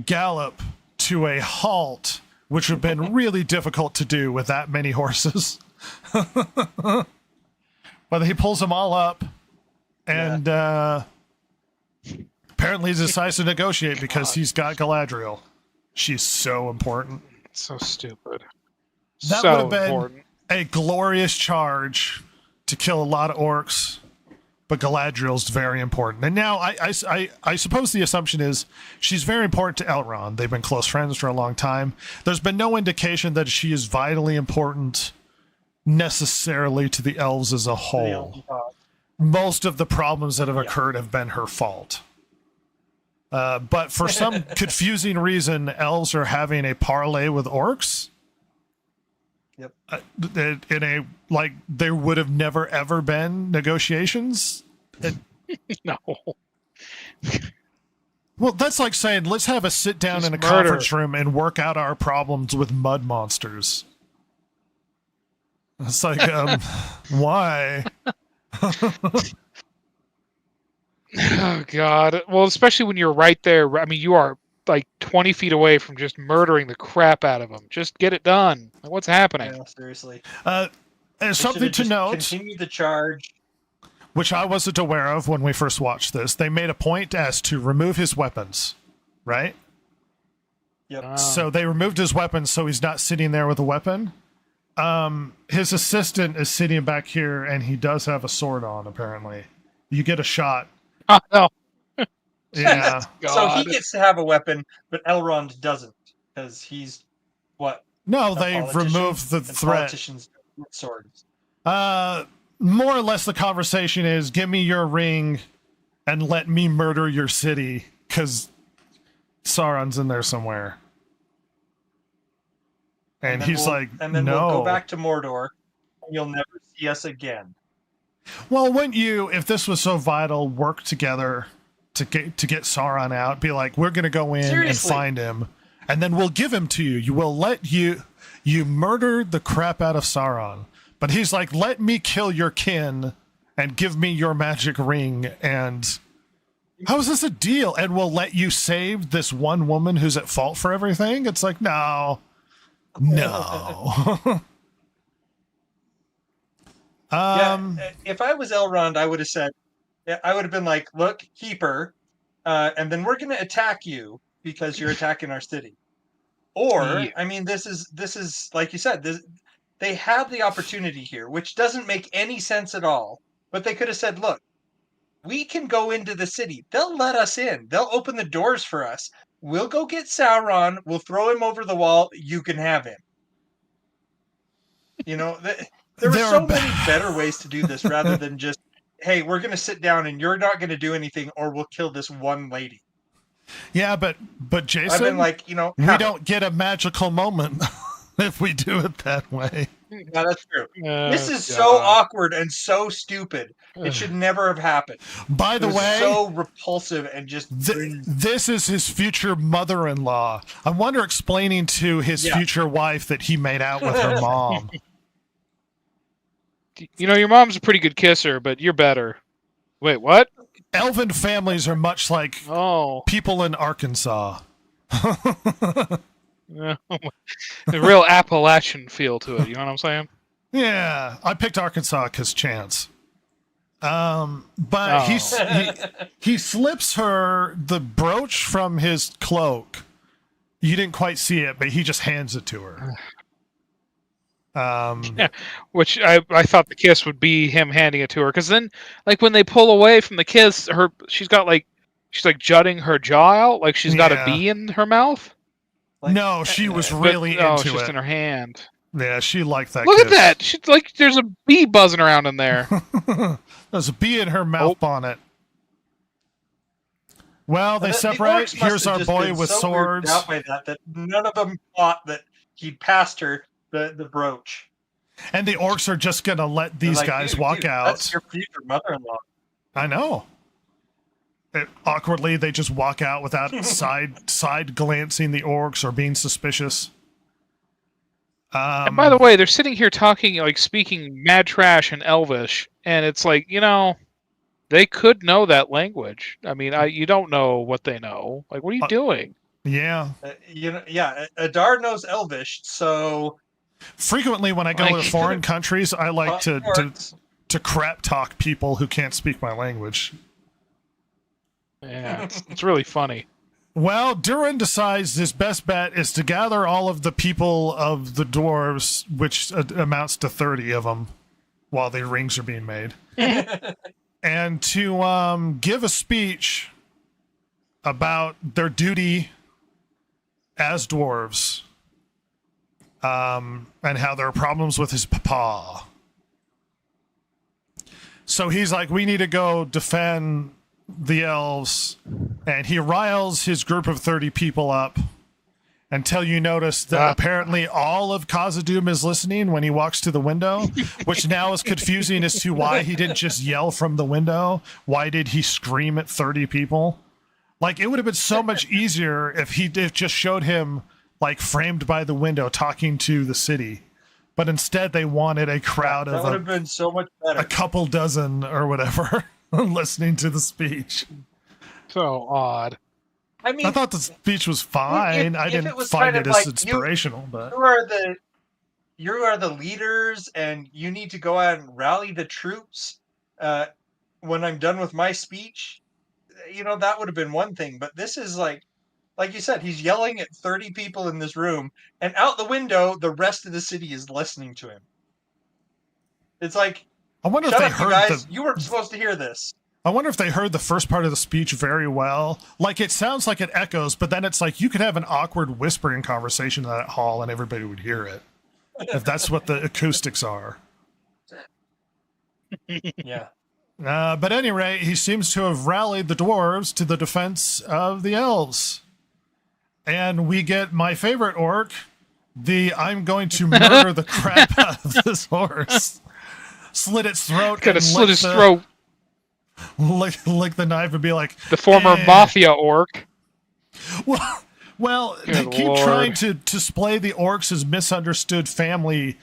gallop to a halt, which would have been really difficult to do with that many horses. But he pulls them all up, and apparently he decides to negotiate because he's got Galadriel. She's so important. So stupid. That so would have been important. a glorious charge to kill a lot of orcs, but Galadriel's very important. And now I suppose the assumption is she's very important to Elrond. They've been close friends for a long time. There's been no indication that she is vitally important necessarily to the elves as a whole. Most of the problems that have occurred have been her fault. But for some confusing reason, elves are having a parlay with orcs. Yep. In a, like, there would have never ever been negotiations. No. Well, that's like saying, let's have a sit down Just in a murder. conference room and work out our problems with mud monsters. It's like, why? Oh God. Well, especially when you're right there. I mean, you are like 20 feet away from just murdering the crap out of them. Just get it done. Like, what's happening? Yeah, seriously. And They something should've to just note, Continue the charge. which I wasn't aware of when we first watched this, they made a point as to remove his weapons, right? Yep. So they removed his weapons so he's not sitting there with a weapon. His assistant is sitting back here and he does have a sword on, apparently. You get a shot. Oh, no. Yeah. So God. he gets to have a weapon, but Elrond doesn't, because he's what? No, a they politician, removed the and threat. Politicians don't use swords. More or less the conversation is, give me your ring and let me murder your city, because Sauron's in there somewhere. And then he's we'll- like, and then no. we'll go back to Mordor, and you'll never see us again. Well, wouldn't you, if this was so vital, work together to get Sauron out? Be like, we're going to go in Seriously. and find him, and then we'll give him to you. You will let you murdered the crap out of Sauron, but he's like, let me kill your kin and give me your magic ring. And how is this a deal? And we'll let you save this one woman who's at fault for everything. It's like, no. If I was Elrond, I would have said, I would have been like, look, keep her, and then we're going to attack you because you're attacking our city. Or, Yeah. I mean, this is like you said, they have the opportunity here, which doesn't make any sense at all. But they could have said, look, we can go into the city. They'll let us in. They'll open the doors for us. We'll go get Sauron. We'll throw him over the wall. You can have him. You know, there were so many better ways to do this rather than just, hey, we're going to sit down and you're not going to do anything or we'll kill this one lady. Yeah, but Jason, I've been like, we don't get a magical moment if we do it that way. Yeah, that's true. This is so awkward and so stupid. It should never have happened. By the way, so repulsive and just this is his future mother-in-law. I wonder explaining to his future wife that he made out with her mom. You know, your mom's a pretty good kisser, but you're better. Wait, what? Elven families are much like people in Arkansas. A real Appalachian feel to it. You know what I'm saying? Yeah, I picked Arkansas because chance. But he slips her the brooch from his cloak. You didn't quite see it, but he just hands it to her. Yeah, which I thought the kiss would be him handing it to her, because then, like, when they pull away from the kiss, she's jutting her jaw out, like she's got a bee in her mouth. No, she was really into it's it. just in her hand. Yeah, she liked that. Look kiss. at that! She's like, there's a bee buzzing around in there. There's a bee in her mouth bonnet. Well, they separate. Here's our boy with swords. Out by that none of them thought that he'd passed her the brooch. And the orcs are just gonna let these guys walk out. That's your future mother-in-law. I know. Awkwardly, they just walk out without side glancing the orcs or being suspicious. And by the way, they're sitting here talking, like, speaking mad trash and Elvish, and it's like, you know, they could know that language. I mean, you don't know what they know. Like, what are you doing? Yeah. Adar knows Elvish, so frequently when I go to foreign countries, I like to crap talk people who can't speak my language. Yeah, it's really funny. Well, Durin decides his best bet is to gather all of the people of the dwarves, which amounts to 30 of them, while the rings are being made, and to give a speech about their duty as dwarves, and how there are problems with his papa. So he's like, we need to go defend the elves, and he riles his group of 30 people up until you notice that apparently all of Khazad-dûm is listening when he walks to the window, which now is confusing as to why he didn't just yell from the window. Why did he scream at 30 people? Like, it would have been so much easier if he just showed him, like, framed by the window talking to the city. But instead they wanted a crowd of that would have been so much better. A couple dozen or whatever listening to the speech. So odd. I mean, I thought the speech was fine. I didn't find it as inspirational, but you are the leaders, and you need to go out and rally the troops. When I'm done with my speech, you know, that would have been one thing. But this is like you said, he's yelling at 30 people in this room, and out the window, the rest of the city is listening to him. It's like, I wonder if shut they up, heard you guys. You weren't supposed to hear this. I wonder if they heard the first part of the speech very well. Like, it sounds like it echoes, but then it's like you could have an awkward whispering conversation in that hall and everybody would hear it. If that's what the acoustics are. Yeah. But at any rate, he seems to have rallied the dwarves to the defense of the elves. And we get my favorite orc, I'm going to murder the crap out of this horse. slit its throat, Could have and slit his throat. lick the knife, and be like, The former mafia orc. Well, they Good keep Lord. trying to display the orcs as misunderstood family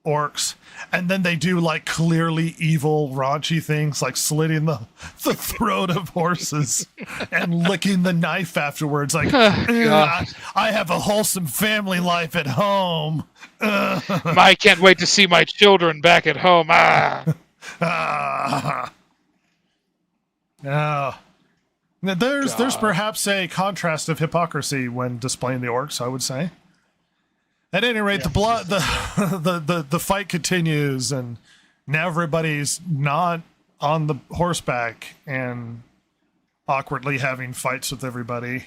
orcs, and then they do like clearly evil, raunchy things like slitting the throat of horses and licking the knife afterwards. Like, God. I have a wholesome family life at home. I can't wait to see my children back at home. Ah. Now, there's perhaps a contrast of hypocrisy when displaying the orcs, I would say. At any rate, the fight continues, and now everybody's not on the horseback and awkwardly having fights with everybody.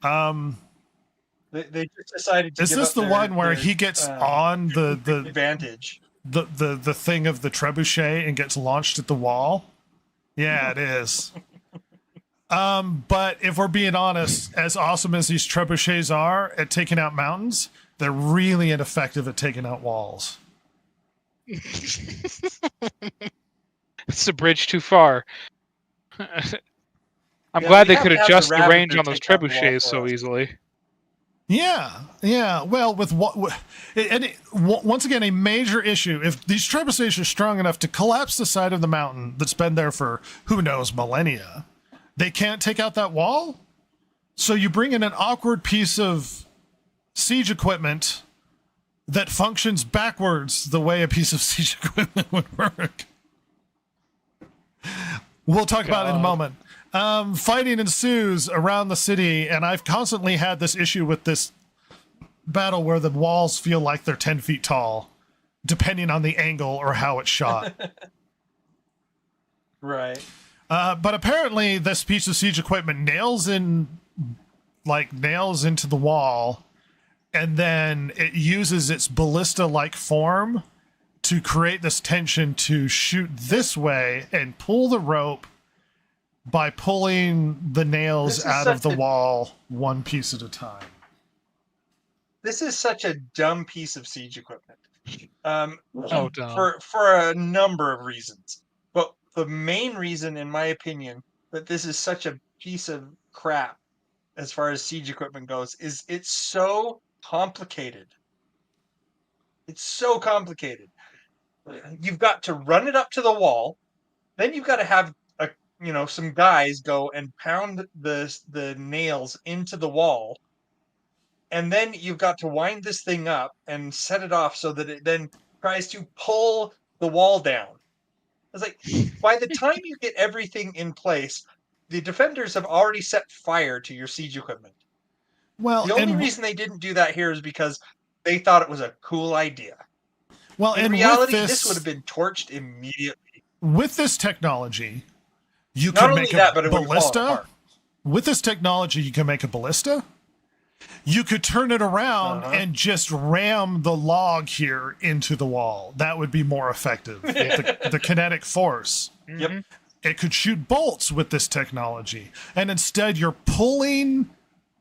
They just decided to Is give this up the their- one where their, he gets on the advantage? the thing of the trebuchet and gets launched at the wall? Yeah, it is. But if we're being honest, as awesome as these trebuchets are at taking out mountains, they're really ineffective at taking out walls. It's a bridge too far. I'm glad they we have could to have adjust the Ravager range on those take out the wall trebuchets for so us. easily. Yeah. Well, with what? Once again, a major issue. If these trebuchets are strong enough to collapse the side of the mountain that's been there for who knows millennia, they can't take out that wall. So you bring in an awkward piece of siege equipment that functions backwards the way a piece of siege equipment would work. We'll talk about it in a moment. Fighting ensues around the city, and I've constantly had this issue with this battle where the walls feel like they're 10 feet tall, depending on the angle or how it's shot. Right. But apparently this piece of siege equipment nails into the wall, and then it uses its ballista-like form to create this tension to shoot this way and pull the rope by pulling the nails This is out of the such a- wall one piece at a time. This is such a dumb piece of siege equipment. Dumb. For a number of reasons. But the main reason, in my opinion, that this is such a piece of crap as far as siege equipment goes is it's so complicated. It's so complicated. You've got to run it up to the wall, then you've got to have some guys go and pound the nails into the wall, and then you've got to wind this thing up and set it off so that it then tries to pull the wall down. It's like, by the time you get everything in place, the defenders have already set fire to your siege equipment. Well, The only and, reason they didn't do that here is because they thought it was a cool idea. well, In and reality, with this would have been torched immediately. with this technology, you Not can only make that, a but it would fall ballista. apart. With this technology, you can make a ballista. You could turn it around and just ram the log here into the wall. That would be more effective. The kinetic force. Yep. It could shoot bolts with this technology. And instead, you're pulling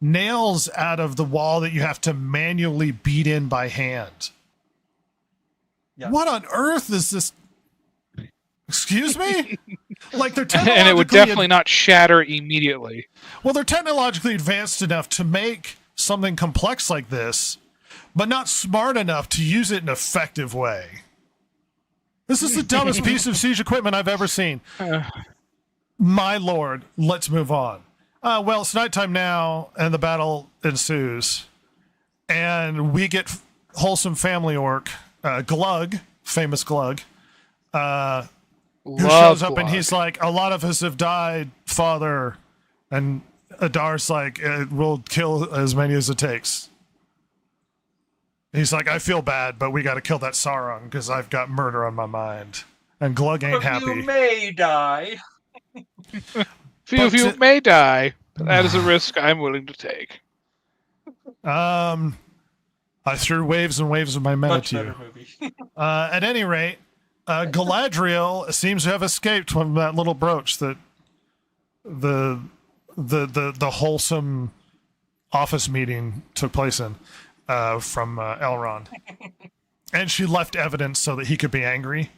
nails out of the wall that you have to manually beat in by hand. Yeah. What on earth is this? Excuse me? Like they're And it would technologically definitely not shatter immediately. Well, they're technologically advanced enough to make something complex like this, but not smart enough to use it in an effective way. This is the dumbest piece of siege equipment I've ever seen. My lord, let's move on. Well, it's nighttime now, and the battle ensues. And we get wholesome family orc, Glug, famous Glug, who shows up and he's like, a lot of us have died, father. And Adar's like, we'll kill as many as it takes. He's like, I feel bad, but we got to kill that Sauron because I've got murder on my mind. And Glug ain't But you happy. may die. Few of you to- may die. But that is a risk I'm willing to take. I threw waves and waves of my men Much at better you. movie. At any rate, Galadriel seems to have escaped from that little brooch that the wholesome office meeting took place in from Elrond, and she left evidence so that he could be angry.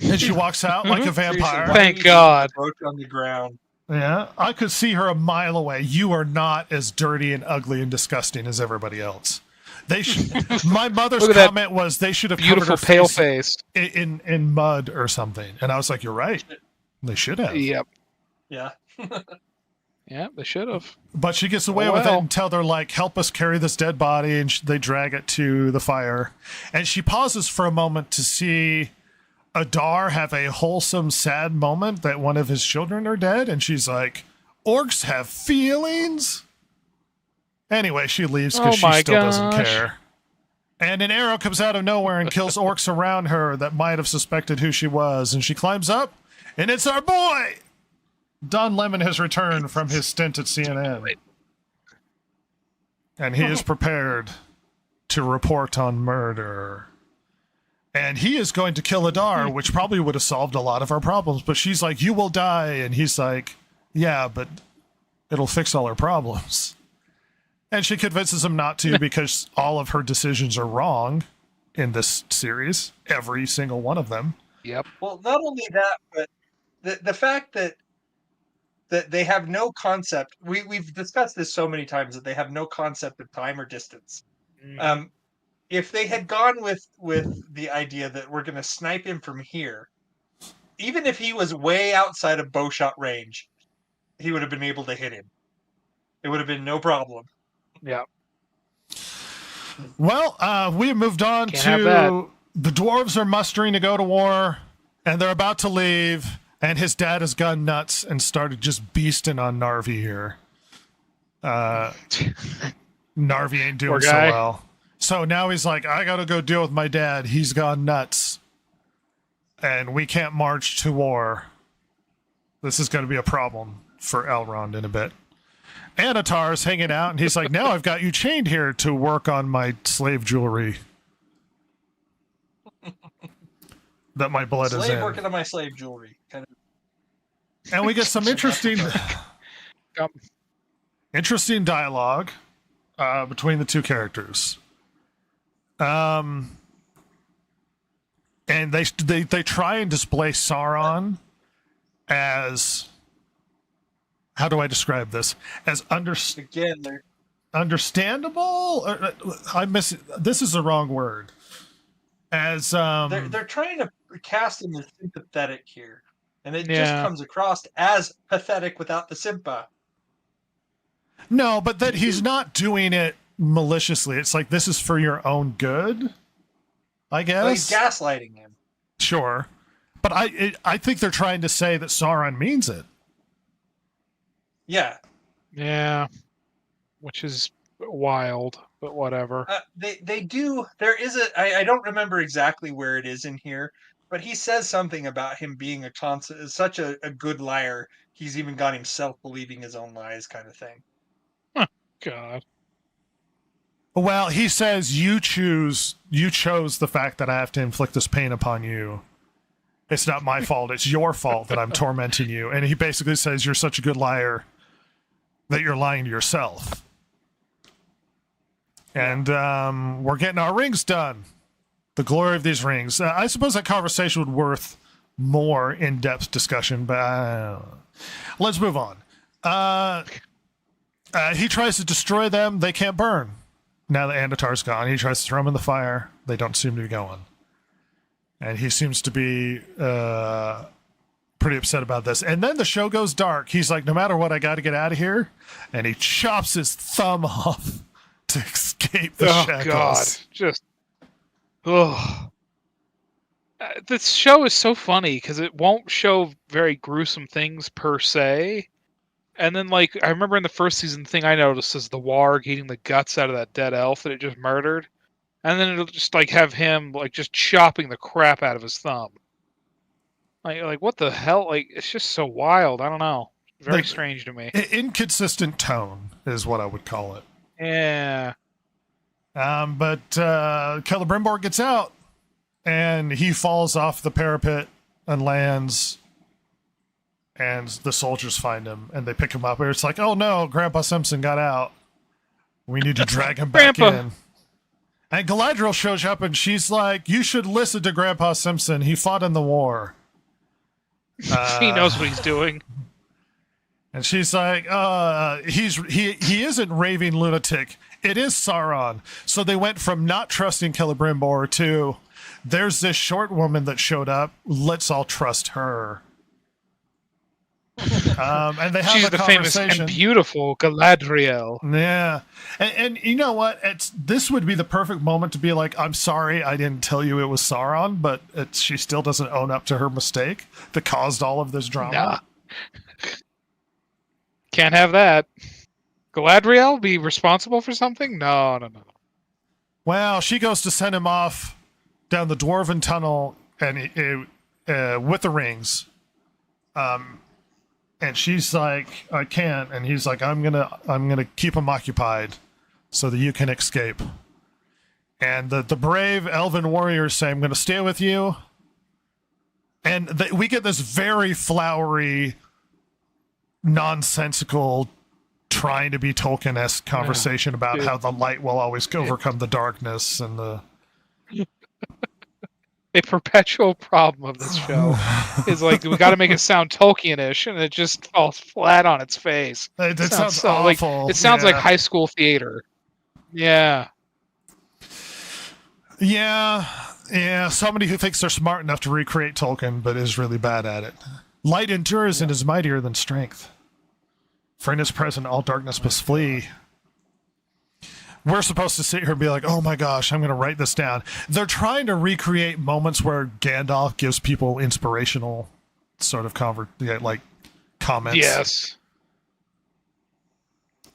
And she walks out like a Seriously, vampire. why Thank did you God. leave the brooch on the ground. Yeah, I could see her a mile away. You are not as dirty and ugly and disgusting as everybody else. They should. My mother's Look at that comment was they should have Beautiful covered her pale face face. in mud or something. And I was like, you're right. They should have. Yep. Yeah. Yeah, they should have. But she gets away Oh, with it well. until they're like, help us carry this dead body, and they drag it to the fire. And she pauses for a moment to see Adar have a wholesome, sad moment that one of his children are dead, and she's like, orcs have feelings? Anyway, she leaves because Oh she my still doesn't gosh. care. And an arrow comes out of nowhere and kills orcs around her that might have suspected who she was, and she climbs up, and it's our boy! Don Lemon has returned from his stint at CNN. And he is prepared to report on murder. And he is going to kill Adar, which probably would have solved a lot of our problems. But she's like, you will die. And he's like, yeah, but it'll fix all our problems. And she convinces him not to because all of her decisions are wrong in this series. Every single one of them. Yep. Well, not only that, but the fact that they have no concept. We've discussed this so many times that they have no concept of time or distance. If they had gone with the idea that we're going to snipe him from here, even if he was way outside of bowshot range, he would have been able to hit him. It would have been no problem. Yeah. Well, we have moved on Can't have that. to the dwarves are mustering to go to war, and they're about to leave, and his dad has gone nuts and started just beasting on Narvi here. Narvi ain't doing Poor so guy. well. So now he's like, I gotta go deal with my dad. He's gone nuts. And we can't march to war. This is going to be a problem for Elrond in a bit. Anatar's hanging out, and he's like, now I've got you chained here to work on my slave jewelry that my blood is Slave in. working on my slave jewelry. Kind of. And we get some interesting Yep. interesting dialogue between the two characters. And they try and display Sauron as, how do I describe this? As Again, they're understandable. This is the wrong word. As they're trying to cast him as sympathetic here, and it just Yeah. comes across as pathetic without the simpa. no, but that he's not doing it maliciously. It's like, this is for your own good, I Well, he's guess. gaslighting him. Sure, but I think they're trying to say that Sauron means it. Yeah, Yeah. Which is wild, but whatever. they do. There is I don't remember exactly where it is in here, but he says something about him being such a good liar. He's even got himself believing his own lies, kind of thing. God. Well, he says you chose the fact that I have to inflict this pain upon you. It's not my fault. It's your fault that I'm tormenting you. And he basically says you're such a good liar that you're lying to yourself. And we're getting our rings done. The glory of these rings. I suppose that conversation would worth more in-depth discussion, but let's move on. He tries to destroy them. They can't burn. Now that Anatar's gone, he tries to throw them in the fire. They don't seem to be going. And he seems to be pretty upset about this. And then the show goes dark. He's like, no matter what, I got to get out of here. And he chops his thumb off to escape the shackles. God. Just. Ugh. This show is so funny because it won't show very gruesome things per se. And then, like, I remember in the first season, the thing I noticed is the warg eating the guts out of that dead elf that it just murdered. And then it'll just, like, have him, like, just chopping the crap out of his thumb. Like what the hell? Like, it's just so wild. I don't know. Very Like, strange to me. Inconsistent tone is what I would call it. Yeah. But Celebrimbor gets out, and he falls off the parapet and lands. And the soldiers find him, and they pick him up. And it's like, oh no, Grandpa Simpson got out. We need to drag him back Grandpa. in. And Galadriel shows up and she's like, "You should listen to Grandpa Simpson. He fought in the war." He knows what he's doing. And she's like, he isn't raving lunatic. It is Sauron. So they went from not trusting Celebrimbor to, there's this short woman that showed up. Let's all trust her. And they have She's a the famous conversation. and beautiful Galadriel. Yeah. And you know what? This would be the perfect moment to be like, I'm sorry I didn't tell you it was Sauron, but she still doesn't own up to her mistake that caused all of this drama. Nah. Can't have that. Galadriel be responsible for something? No. Well, she goes to send him off down the dwarven tunnel and with the rings. And she's like, "I can't," and he's like, "I'm gonna keep him occupied so that you can escape." And the brave elven warriors say, "I'm gonna stay with you." And we get this very flowery, nonsensical, trying to be Tolkien-esque conversation about how the light will always overcome the darkness and the. A perpetual problem of this show is like we got to make it sound Tolkien-ish, and it just falls flat on its face. It sounds so, awful. It sounds like high school theater. Yeah. Yeah. Somebody who thinks they're smart enough to recreate Tolkien, but is really bad at it. Light endures and is mightier than strength. For in his presence, all darkness must flee. We're supposed to sit here and be like, "Oh my gosh, I'm going to write this down." They're trying to recreate moments where Gandalf gives people inspirational sort of comments. Yes.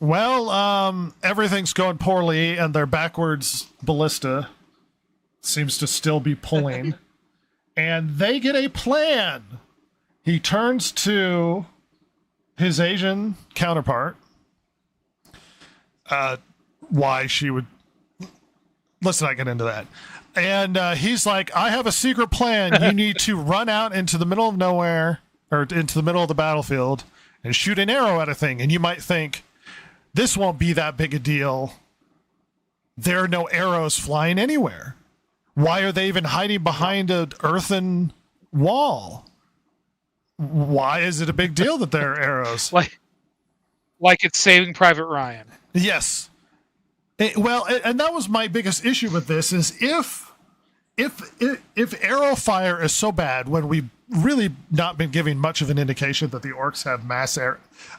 Well, everything's going poorly, and their backwards ballista seems to still be pulling. And they get a plan. He turns to his Asian counterpart. Why she would... Let's not get into that. And he's like, "I have a secret plan. You need to run out into the middle of nowhere, or into the middle of the battlefield, and shoot an arrow at a thing." And you might think, this won't be that big a deal. There are no arrows flying anywhere. Why are they even hiding behind an earthen wall? Why is it a big deal that there are arrows? Like it's Saving Private Ryan. Yes. And that was my biggest issue with this is if arrow fire is so bad, when we've really not been giving much of an indication that the orcs have mass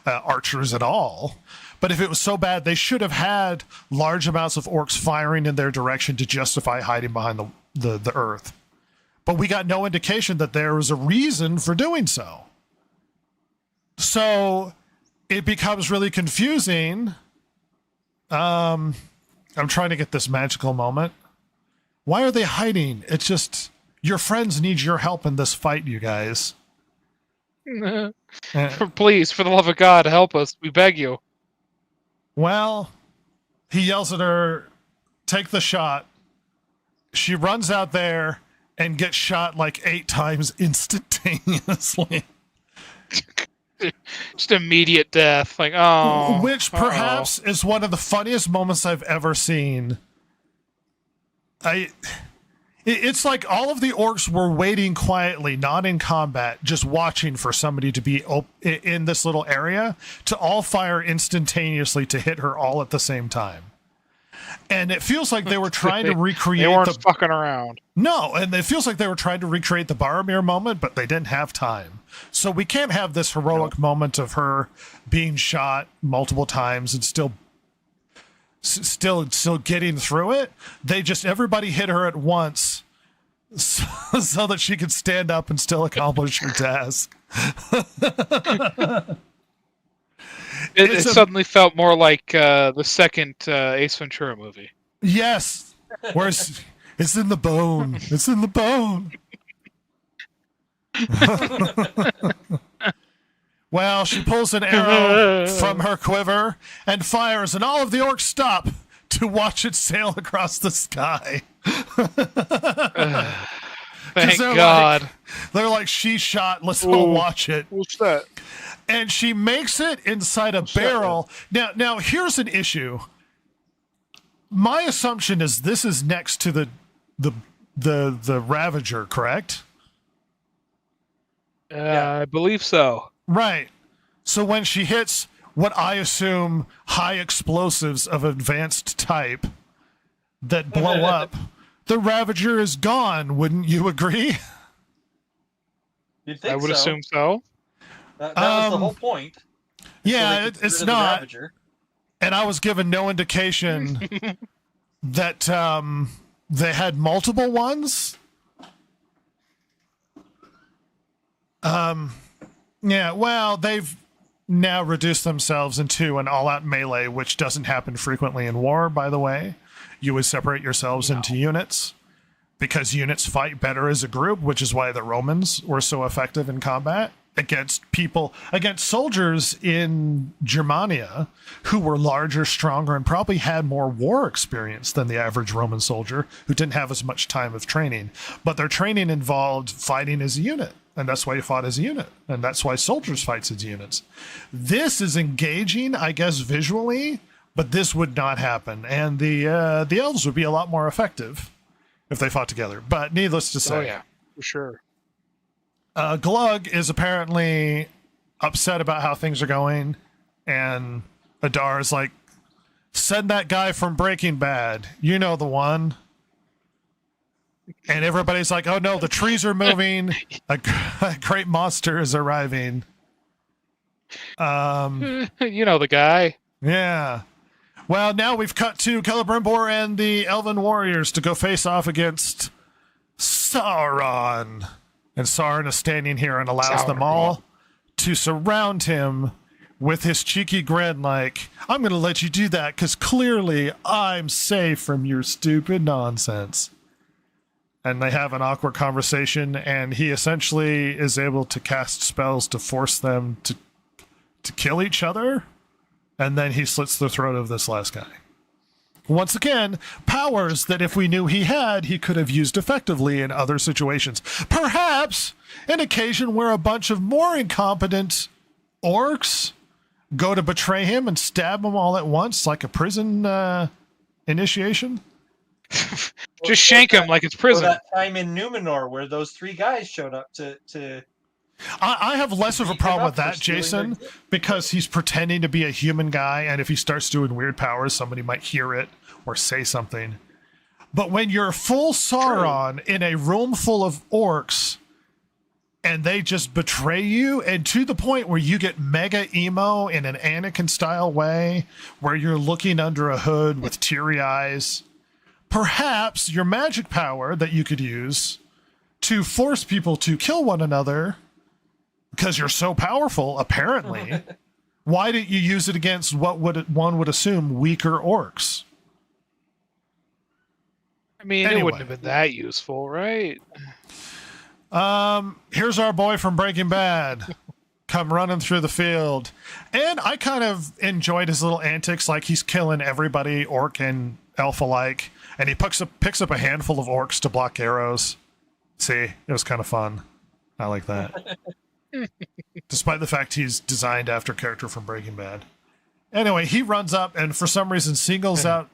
archers at all, but if it was so bad, they should have had large amounts of orcs firing in their direction to justify hiding behind the earth. But we got no indication that there was a reason for doing so. So it becomes really confusing. I'm trying to get this magical moment. Why are they hiding? It's just, your friends need your help in this fight, you guys. Please, for the love of God, help us. We beg you. Well, he yells at her, "Take the shot." She runs out there and gets shot like 8 times instantaneously. Just immediate death. Like, oh. Which perhaps is one of the funniest moments I've ever seen. It's like all of the orcs were waiting quietly, not in combat, just watching for somebody to be in this little area to all fire instantaneously to hit her all at the same time. And it feels like they were trying to recreate They weren't fucking around. No, and it feels like they were trying to recreate the Boromir moment, but they didn't have time. So we can't have this heroic moment of her being shot multiple times and still getting through it. They just, everybody hit her at once so that she could stand up and still accomplish her task. It suddenly felt more like the second Ace Ventura movie. Yes. Where's it's in the bone. It's in the bone. Well, she pulls an arrow from her quiver and fires, and all of the orcs stop to watch it sail across the sky. Thank God. They're like, "She shot, let's all watch it." What's that? And she makes it inside a barrel. Now here's an issue. my assumption is this is next to the Ravager, correct? I believe so. Right. So when she hits what I assume high explosives of advanced type that blow up, the Ravager is gone. Wouldn't you agree? You'd think I would so. assume so. That was the whole point. Yeah, So they could get it's rid of the not. Ravager. And I was given no indication that they had multiple ones. Yeah, well, they've now reduced themselves into an all-out melee, which doesn't happen frequently in war, by the way. You would separate yourselves into units because units fight better as a group, which is why the Romans were so effective in combat against soldiers in Germania who were larger, stronger, and probably had more war experience than the average Roman soldier who didn't have as much time of training. But their training involved fighting as a unit, and that's why you fought as a unit, and that's why soldiers fight as units. This is engaging, I guess, visually, but this would not happen, and the elves would be a lot more effective if they fought together. But needless to say, Oh yeah, for sure. Glug is apparently upset about how things are going, and Adar is like, send that guy from Breaking Bad. You know the one. And everybody's like, oh no, the trees are moving. A great monster is arriving. You know the guy. Yeah. Well, now we've cut to Celebrimbor and the Elven warriors to go face off against Sauron. And Sauron is standing here and allows them all to surround him with his cheeky grin like, I'm going to let you do that because clearly I'm safe from your stupid nonsense. And they have an awkward conversation, and he essentially is able to cast spells to force them to kill each other. And then he slits the throat of this last guy. Once again, powers that if we knew he had, he could have used effectively in other situations. Perhaps an occasion where a bunch of more incompetent orcs go to betray him and stab him all at once, like a prison initiation. Just shank him like it's prison. Or that time in Numenor where those three guys showed up to I have less of a problem with that, for stealing Jason, their- because he's pretending to be a human guy, and if he starts doing weird powers, somebody might hear it or say something. But when you're full Sauron in a room full of orcs, and they just betray you, and to the point where you get mega emo in an Anakin-style way, where you're looking under a hood with teary eyes, perhaps your magic power that you could use to force people to kill one another, because you're so powerful, apparently, why didn't you use it against what one would assume weaker orcs? I mean, Anyway. it wouldn't have been that useful, right? Here's our boy from Breaking Bad come running through the field. And I kind of enjoyed his little antics, like he's killing everybody, orc and elf alike. And he picks up a handful of orcs to block arrows. See, it was kind of fun. I like that. Despite the fact he's designed after a character from Breaking Bad. Anyway, he runs up and for some reason singles out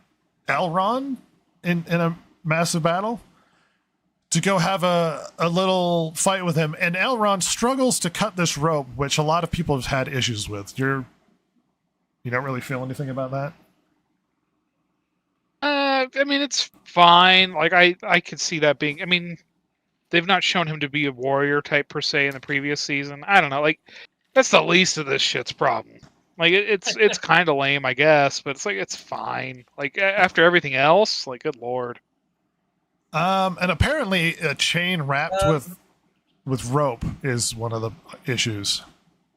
Elrond in a massive battle to go have a little fight with him. And Elrond struggles to cut this rope, which a lot of people have had issues with. You don't really feel anything about that? I mean, it's fine. Like, I could see that being... I mean, they've not shown him to be a warrior type per se in the previous season. I don't know. Like, that's the least of this shit's problem. Like, it's kind of lame, I guess, but it's fine. Like, after everything else, like, good lord. And apparently a chain wrapped with rope is one of the issues,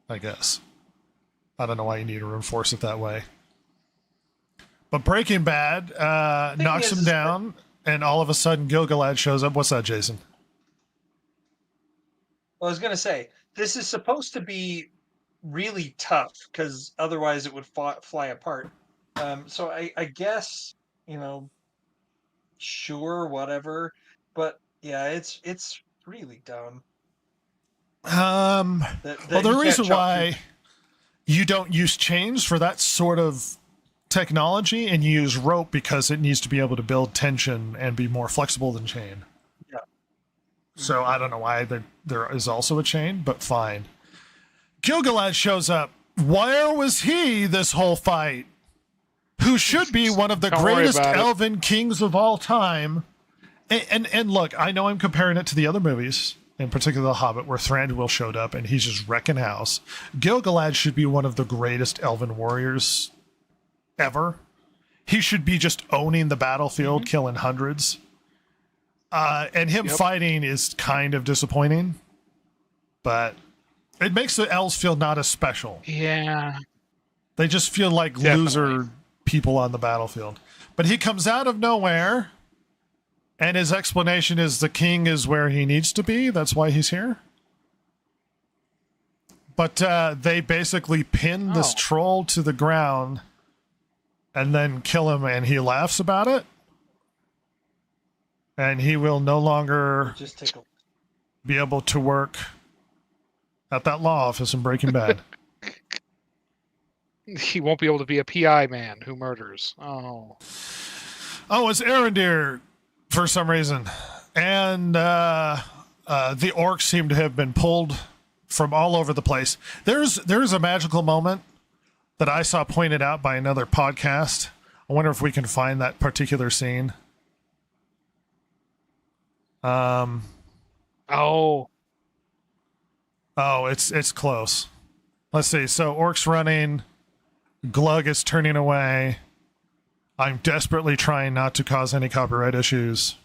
I guess. I don't know why you need to reinforce it that way. But Breaking Bad knocks him down, and all of a sudden Gil-galad shows up. What's that, Jason? I was gonna say this is supposed to be really tough because otherwise it would fly apart. So I guess sure, whatever, but yeah, it's really dumb. Well, the reason why you don't use chains for that sort of technology and you use rope because it needs to be able to build tension and be more flexible than chain. Yeah. So I don't know why there is also a chain, but fine. Gil-galad shows up. Where was he this whole fight? Who should be one of the Don't worry greatest about it. elven kings of all time. And look, I know I'm comparing it to the other movies, in particular The Hobbit, where Thranduil showed up and he's just wrecking house. Gil-galad should be one of the greatest elven warriors ever. He should be just owning the battlefield, killing hundreds. And him fighting is kind of disappointing, but it makes the elves feel not as special. Yeah. They just feel like Definitely. loser people on the battlefield. But he comes out of nowhere, and his explanation is the king is where he needs to be. That's why he's here. But they basically pin this Oh. troll to the ground and then kill him, and he laughs about it. And he will no longer Just take a be able to work at that law office in Breaking Bad. He won't be able to be a PI man who murders. Oh. Oh, it's Arendir for some reason. And the orcs seem to have been pulled from all over the place. There's a magical moment that I saw pointed out by another podcast. I wonder if we can find that particular scene. Oh. Oh, it's close. Let's see. So orcs running, Glug is turning away. I'm desperately trying not to cause any copyright issues.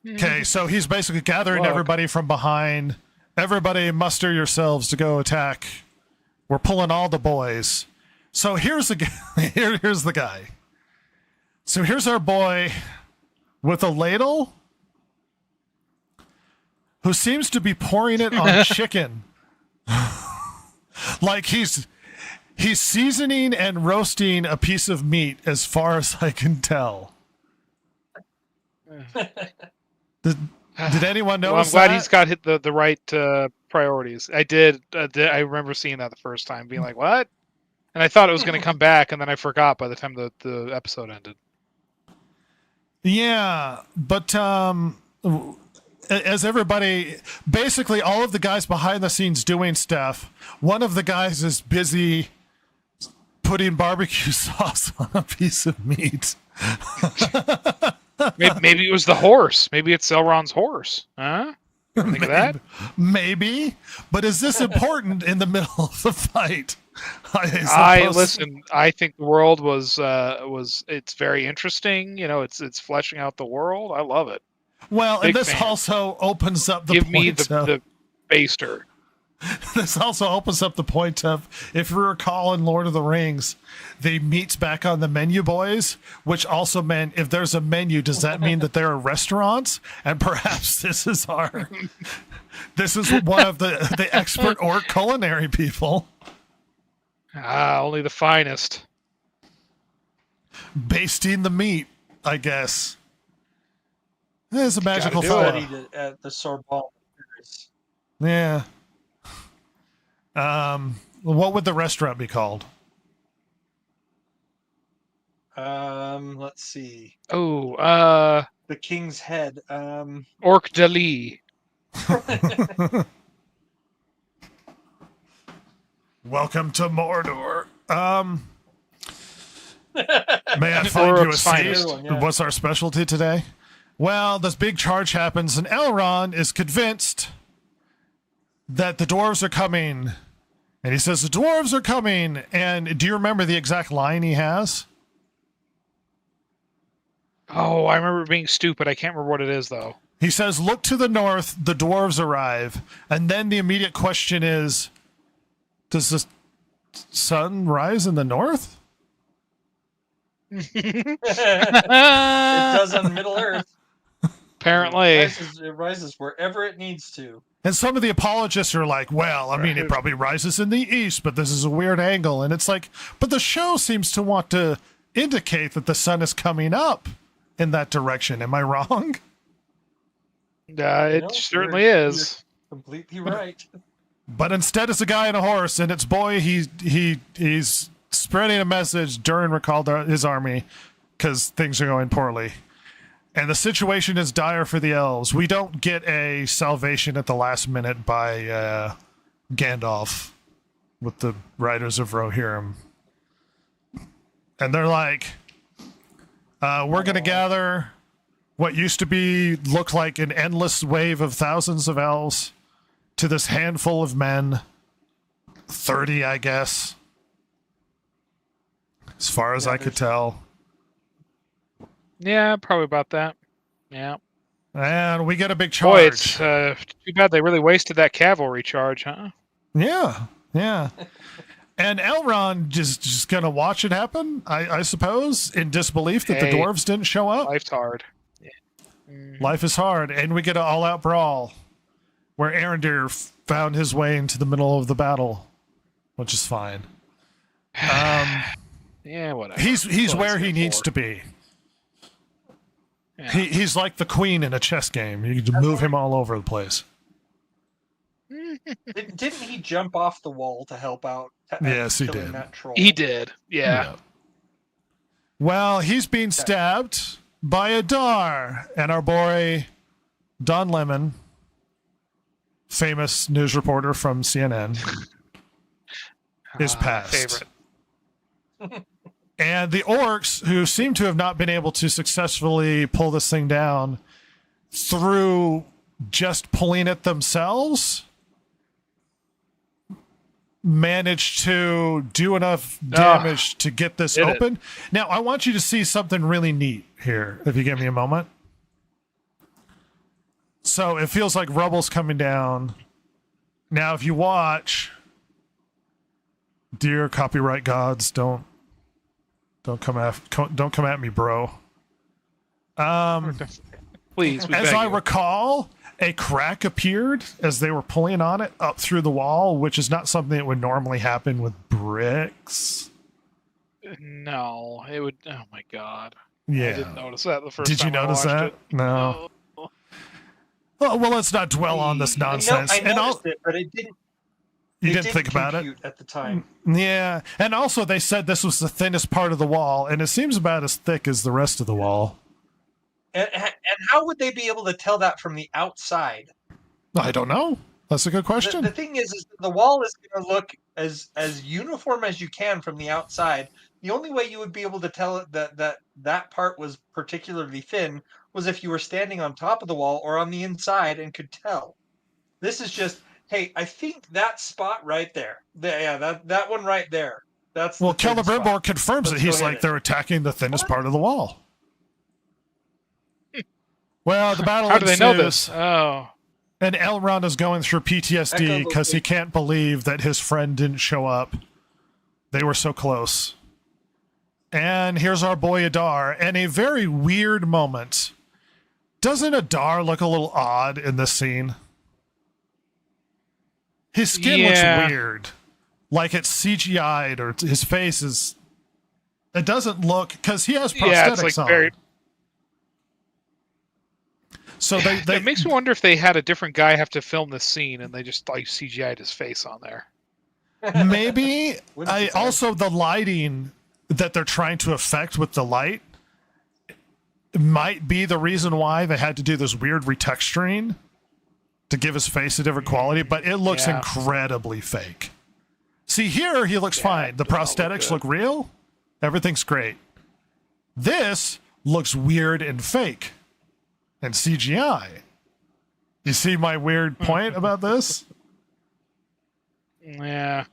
Okay, so he's basically gathering Glug. everybody from behind. Everybody muster yourselves to go attack. We're pulling all the boys. So here's the guy. Here's the guy. So here's our boy with a ladle who seems to be pouring it on chicken. Like he's seasoning and roasting a piece of meat as far as I can tell. Did anyone Well, I'm notice glad that? he's got hit the right priorities. I did. I remember seeing that the first time, being like, "What?" And I thought it was going to come back, and then I forgot by the time the episode ended. Yeah, but as everybody, basically all of the guys behind the scenes doing stuff, one of the guys is busy putting barbecue sauce on a piece of meat. Maybe it was the horse. Maybe it's Elrond's horse. Huh? Think of that? Maybe, but is this important in the middle of the fight? I suppose- listen. I think the world was it's very interesting. You know, it's fleshing out the world. I love it. Well, and big this fan. also opens up the Give me point of, the baster. this also opens up the point of, if you recall in Lord of the Rings, they meet back on the menu boys, which also meant if there's a menu, does that mean that there are restaurants? And perhaps this is one of the expert or culinary people Only the finest. basting the meat, I guess. It's a magical do fellow. it. studied at the Sorbonne. Yeah. What would the restaurant be called? Let's see. Oh, The King's Head. Orc Dali. Welcome to Mordor. May I find you a Orc's seat? finest. Yeah. What's our specialty today? Well, this big charge happens, and Elrond is convinced that the dwarves are coming. And he says, the dwarves are coming. And do you remember the exact line he has? Oh, I remember it being stupid. I can't remember what it is though. He says, look to the north, the dwarves arrive. And then the immediate question is, does the sun rise in the north? It does on Middle Earth. Apparently. It rises wherever it needs to. And some of the apologists are like, well, I mean, it probably rises in the east, but this is a weird angle. And it's like, but the show seems to want to indicate that the sun is coming up in that direction. Am I wrong? It No, certainly you're is. Completely right. But instead it's a guy on a horse, and it's boy, he's spreading a message. Durin recalled his army because things are going poorly. And the situation is dire for the elves. We don't get a salvation at the last minute by Gandalf with the Riders of Rohirrim. And they're like, we're going to gather what used to look like an endless wave of thousands of elves to this handful of men. 30, I guess. As far as I could tell. Yeah, probably about that. Yeah. And we get a big charge. Boy, it's too bad they really wasted that cavalry charge, huh? Yeah. And Elrond just gonna watch it happen, I suppose, in disbelief that the dwarves didn't show up. Life's hard. Yeah. Life is hard, and we get an all-out brawl where Arondir found his way into the middle of the battle, which is fine. Yeah, whatever. He's where he needs to be. Yeah. He's like the queen in a chess game. You can move him all over the place. Didn't he jump off the wall to help out? Yes, he killing did. That troll? He did. Yeah. Well, he's being stabbed by Adar, and our boy Don Lemon, famous news reporter from CNN, is passed. Favorite. And the orcs, who seem to have not been able to successfully pull this thing down through just pulling it themselves, managed to do enough damage to get this open. Now, I want you to see something really neat here, if you give me a moment. So it feels like rubble's coming down. Now, if you watch, dear copyright gods, don't come at me, bro. Please, we as beg I you. recall, a crack appeared as they were pulling on it up through the wall, which is not something that would normally happen with bricks. No, it would. Oh my god. Yeah. I didn't notice that the first Did time you notice I watched that? it. No. Oh. Well, let's not dwell on this nonsense. I noticed it, but it didn't. You it didn't think about it? compute at the time. Yeah. And also, they said this was the thinnest part of the wall, and it seems about as thick as the rest of the wall. And how would they be able to tell that from the outside? I don't know. That's a good question. The thing is the wall is going to look as uniform as you can from the outside. The only way you would be able to tell it that part was particularly thin was if you were standing on top of the wall or on the inside and could tell. This is just, hey, I think that spot right there. That one right there. That's well, the thin spot. Celebrimbor confirms Let's it. go He's hit like, it. they're attacking the thinnest part of the wall. Well, the battle How do they know ensues, this? Oh. and Elrond is going through PTSD because he can't believe that his friend didn't show up. They were so close. And here's our boy Adar, and a very weird moment. Doesn't Adar look a little odd in this scene? His skin looks weird. Like it's CGI'd, or his face is... It doesn't look... Because he has prosthetics Yeah, it's like on. very... So they It makes me wonder if they had a different guy have to film this scene and they just like CGI'd his face on there. maybe Wouldn't be bad. also the lighting that they're trying to affect with the light might be the reason why they had to do this weird retexturing to give his face a different quality, but it looks Yeah. incredibly fake. See, here he looks fine. The prosthetics look real. Everything's great. This looks weird and fake and CGI. You see my weird point about this? Yeah.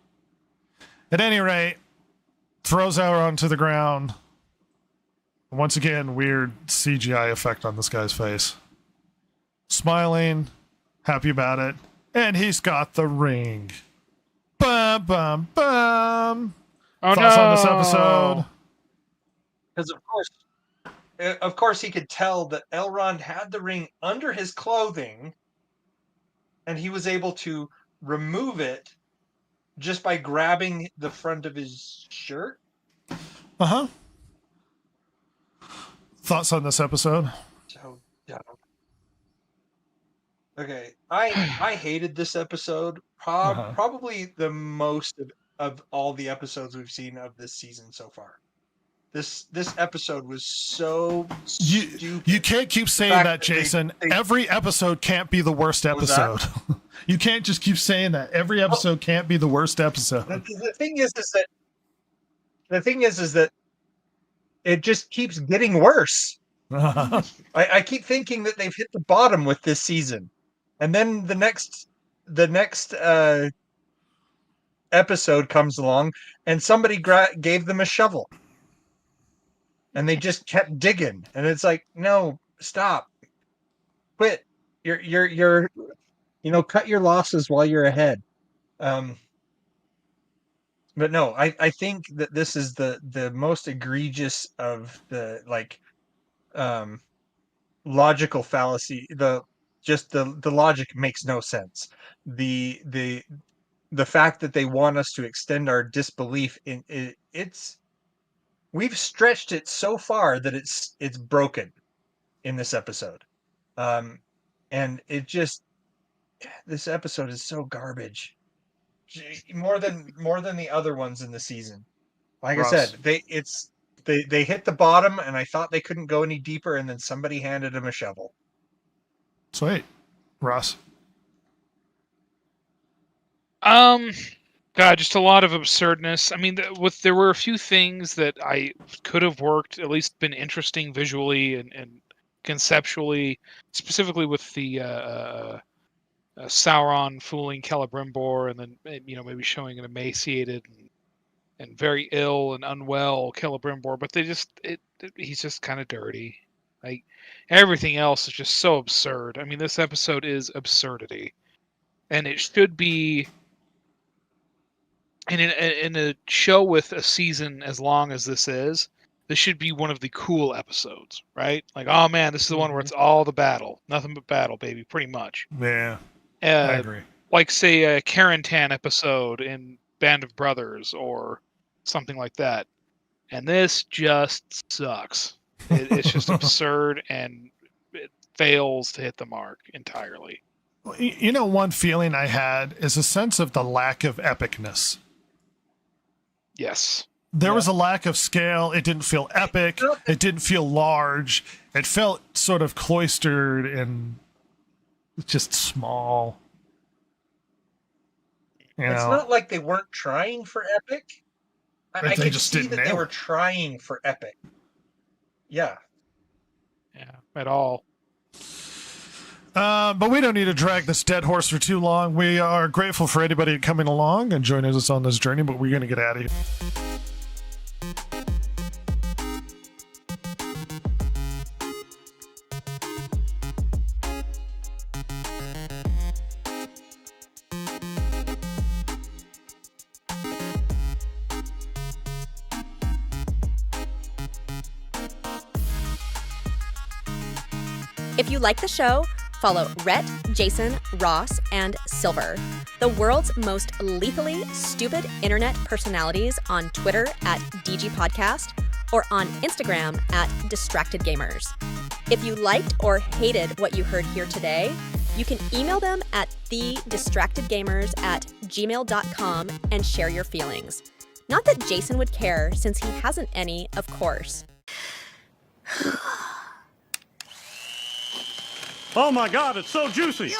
At any rate, throws Elrond to the ground. Once again, weird CGI effect on this guy's face. Smiling, happy about it, and he's got the ring. Bum, bum, bum. Oh Thoughts no! on this episode? Because of course, he could tell that Elrond had the ring under his clothing, and he was able to remove it just by grabbing the front of his shirt. Uh-huh. Thoughts on this episode? So dumb. Okay, I hated this episode. Probably the most of all the episodes we've seen of this season so far. This episode was so stupid. You can't keep saying fact that, that Jason. they- Every episode can't be the worst was that? episode. You can't just keep saying that. Every episode can't be the worst episode. The thing is that it just keeps getting worse. I keep thinking that they've hit the bottom with this season, and then the next episode comes along, and somebody gave them a shovel, and they just kept digging, and it's like, no, stop, quit. You're cut your losses while you're ahead. But no, I think that this is the most egregious of the logical fallacy. The logic makes no sense. The fact that they want us to extend our disbelief in it's we've stretched it so far that it's broken in this episode. And it just, this episode is so garbage. More than the other ones in the season. Like Ross. I said, they hit the bottom, and I thought they couldn't go any deeper, and then somebody handed them a shovel. Sweet. Ross. God, just a lot of absurdness. I mean, there were a few things that I could have worked, at least been interesting visually and conceptually, specifically with the Sauron fooling Celebrimbor, and then maybe showing an emaciated and very ill and unwell Celebrimbor. But he's just kind of dirty. Like, everything else is just so absurd. I mean, this episode is absurdity, and it should be. And in a show with a season as long as this should be one of the cool episodes, right? Like, oh man, this is the one where it's all the battle, nothing but battle, baby, pretty much. Yeah, I agree. Like, say, a Carentan episode in Band of Brothers or something like that. And this just sucks. It's just absurd, and it fails to hit the mark entirely. One feeling I had is a sense of the lack of epicness. Yes. There was a lack of scale. It didn't feel epic. It didn't feel large. It felt sort of cloistered and just small. It's not like they weren't trying for epic. I could just see didn't that they nail were it. trying for epic. Yeah. Yeah, at all. But we don't need to drag this dead horse for too long. We are grateful for anybody coming along and joining us on this journey, but we're going to get out of here. If you like the show, follow Rhett, Jason, Ross, and Silver, the world's most lethally stupid internet personalities, on Twitter at DG Podcast or on Instagram at Distracted Gamers. If you liked or hated what you heard here today, you can email them at thedistractedgamers@gmail.com and share your feelings. Not that Jason would care, since he hasn't any, of course. Oh my God, it's so juicy.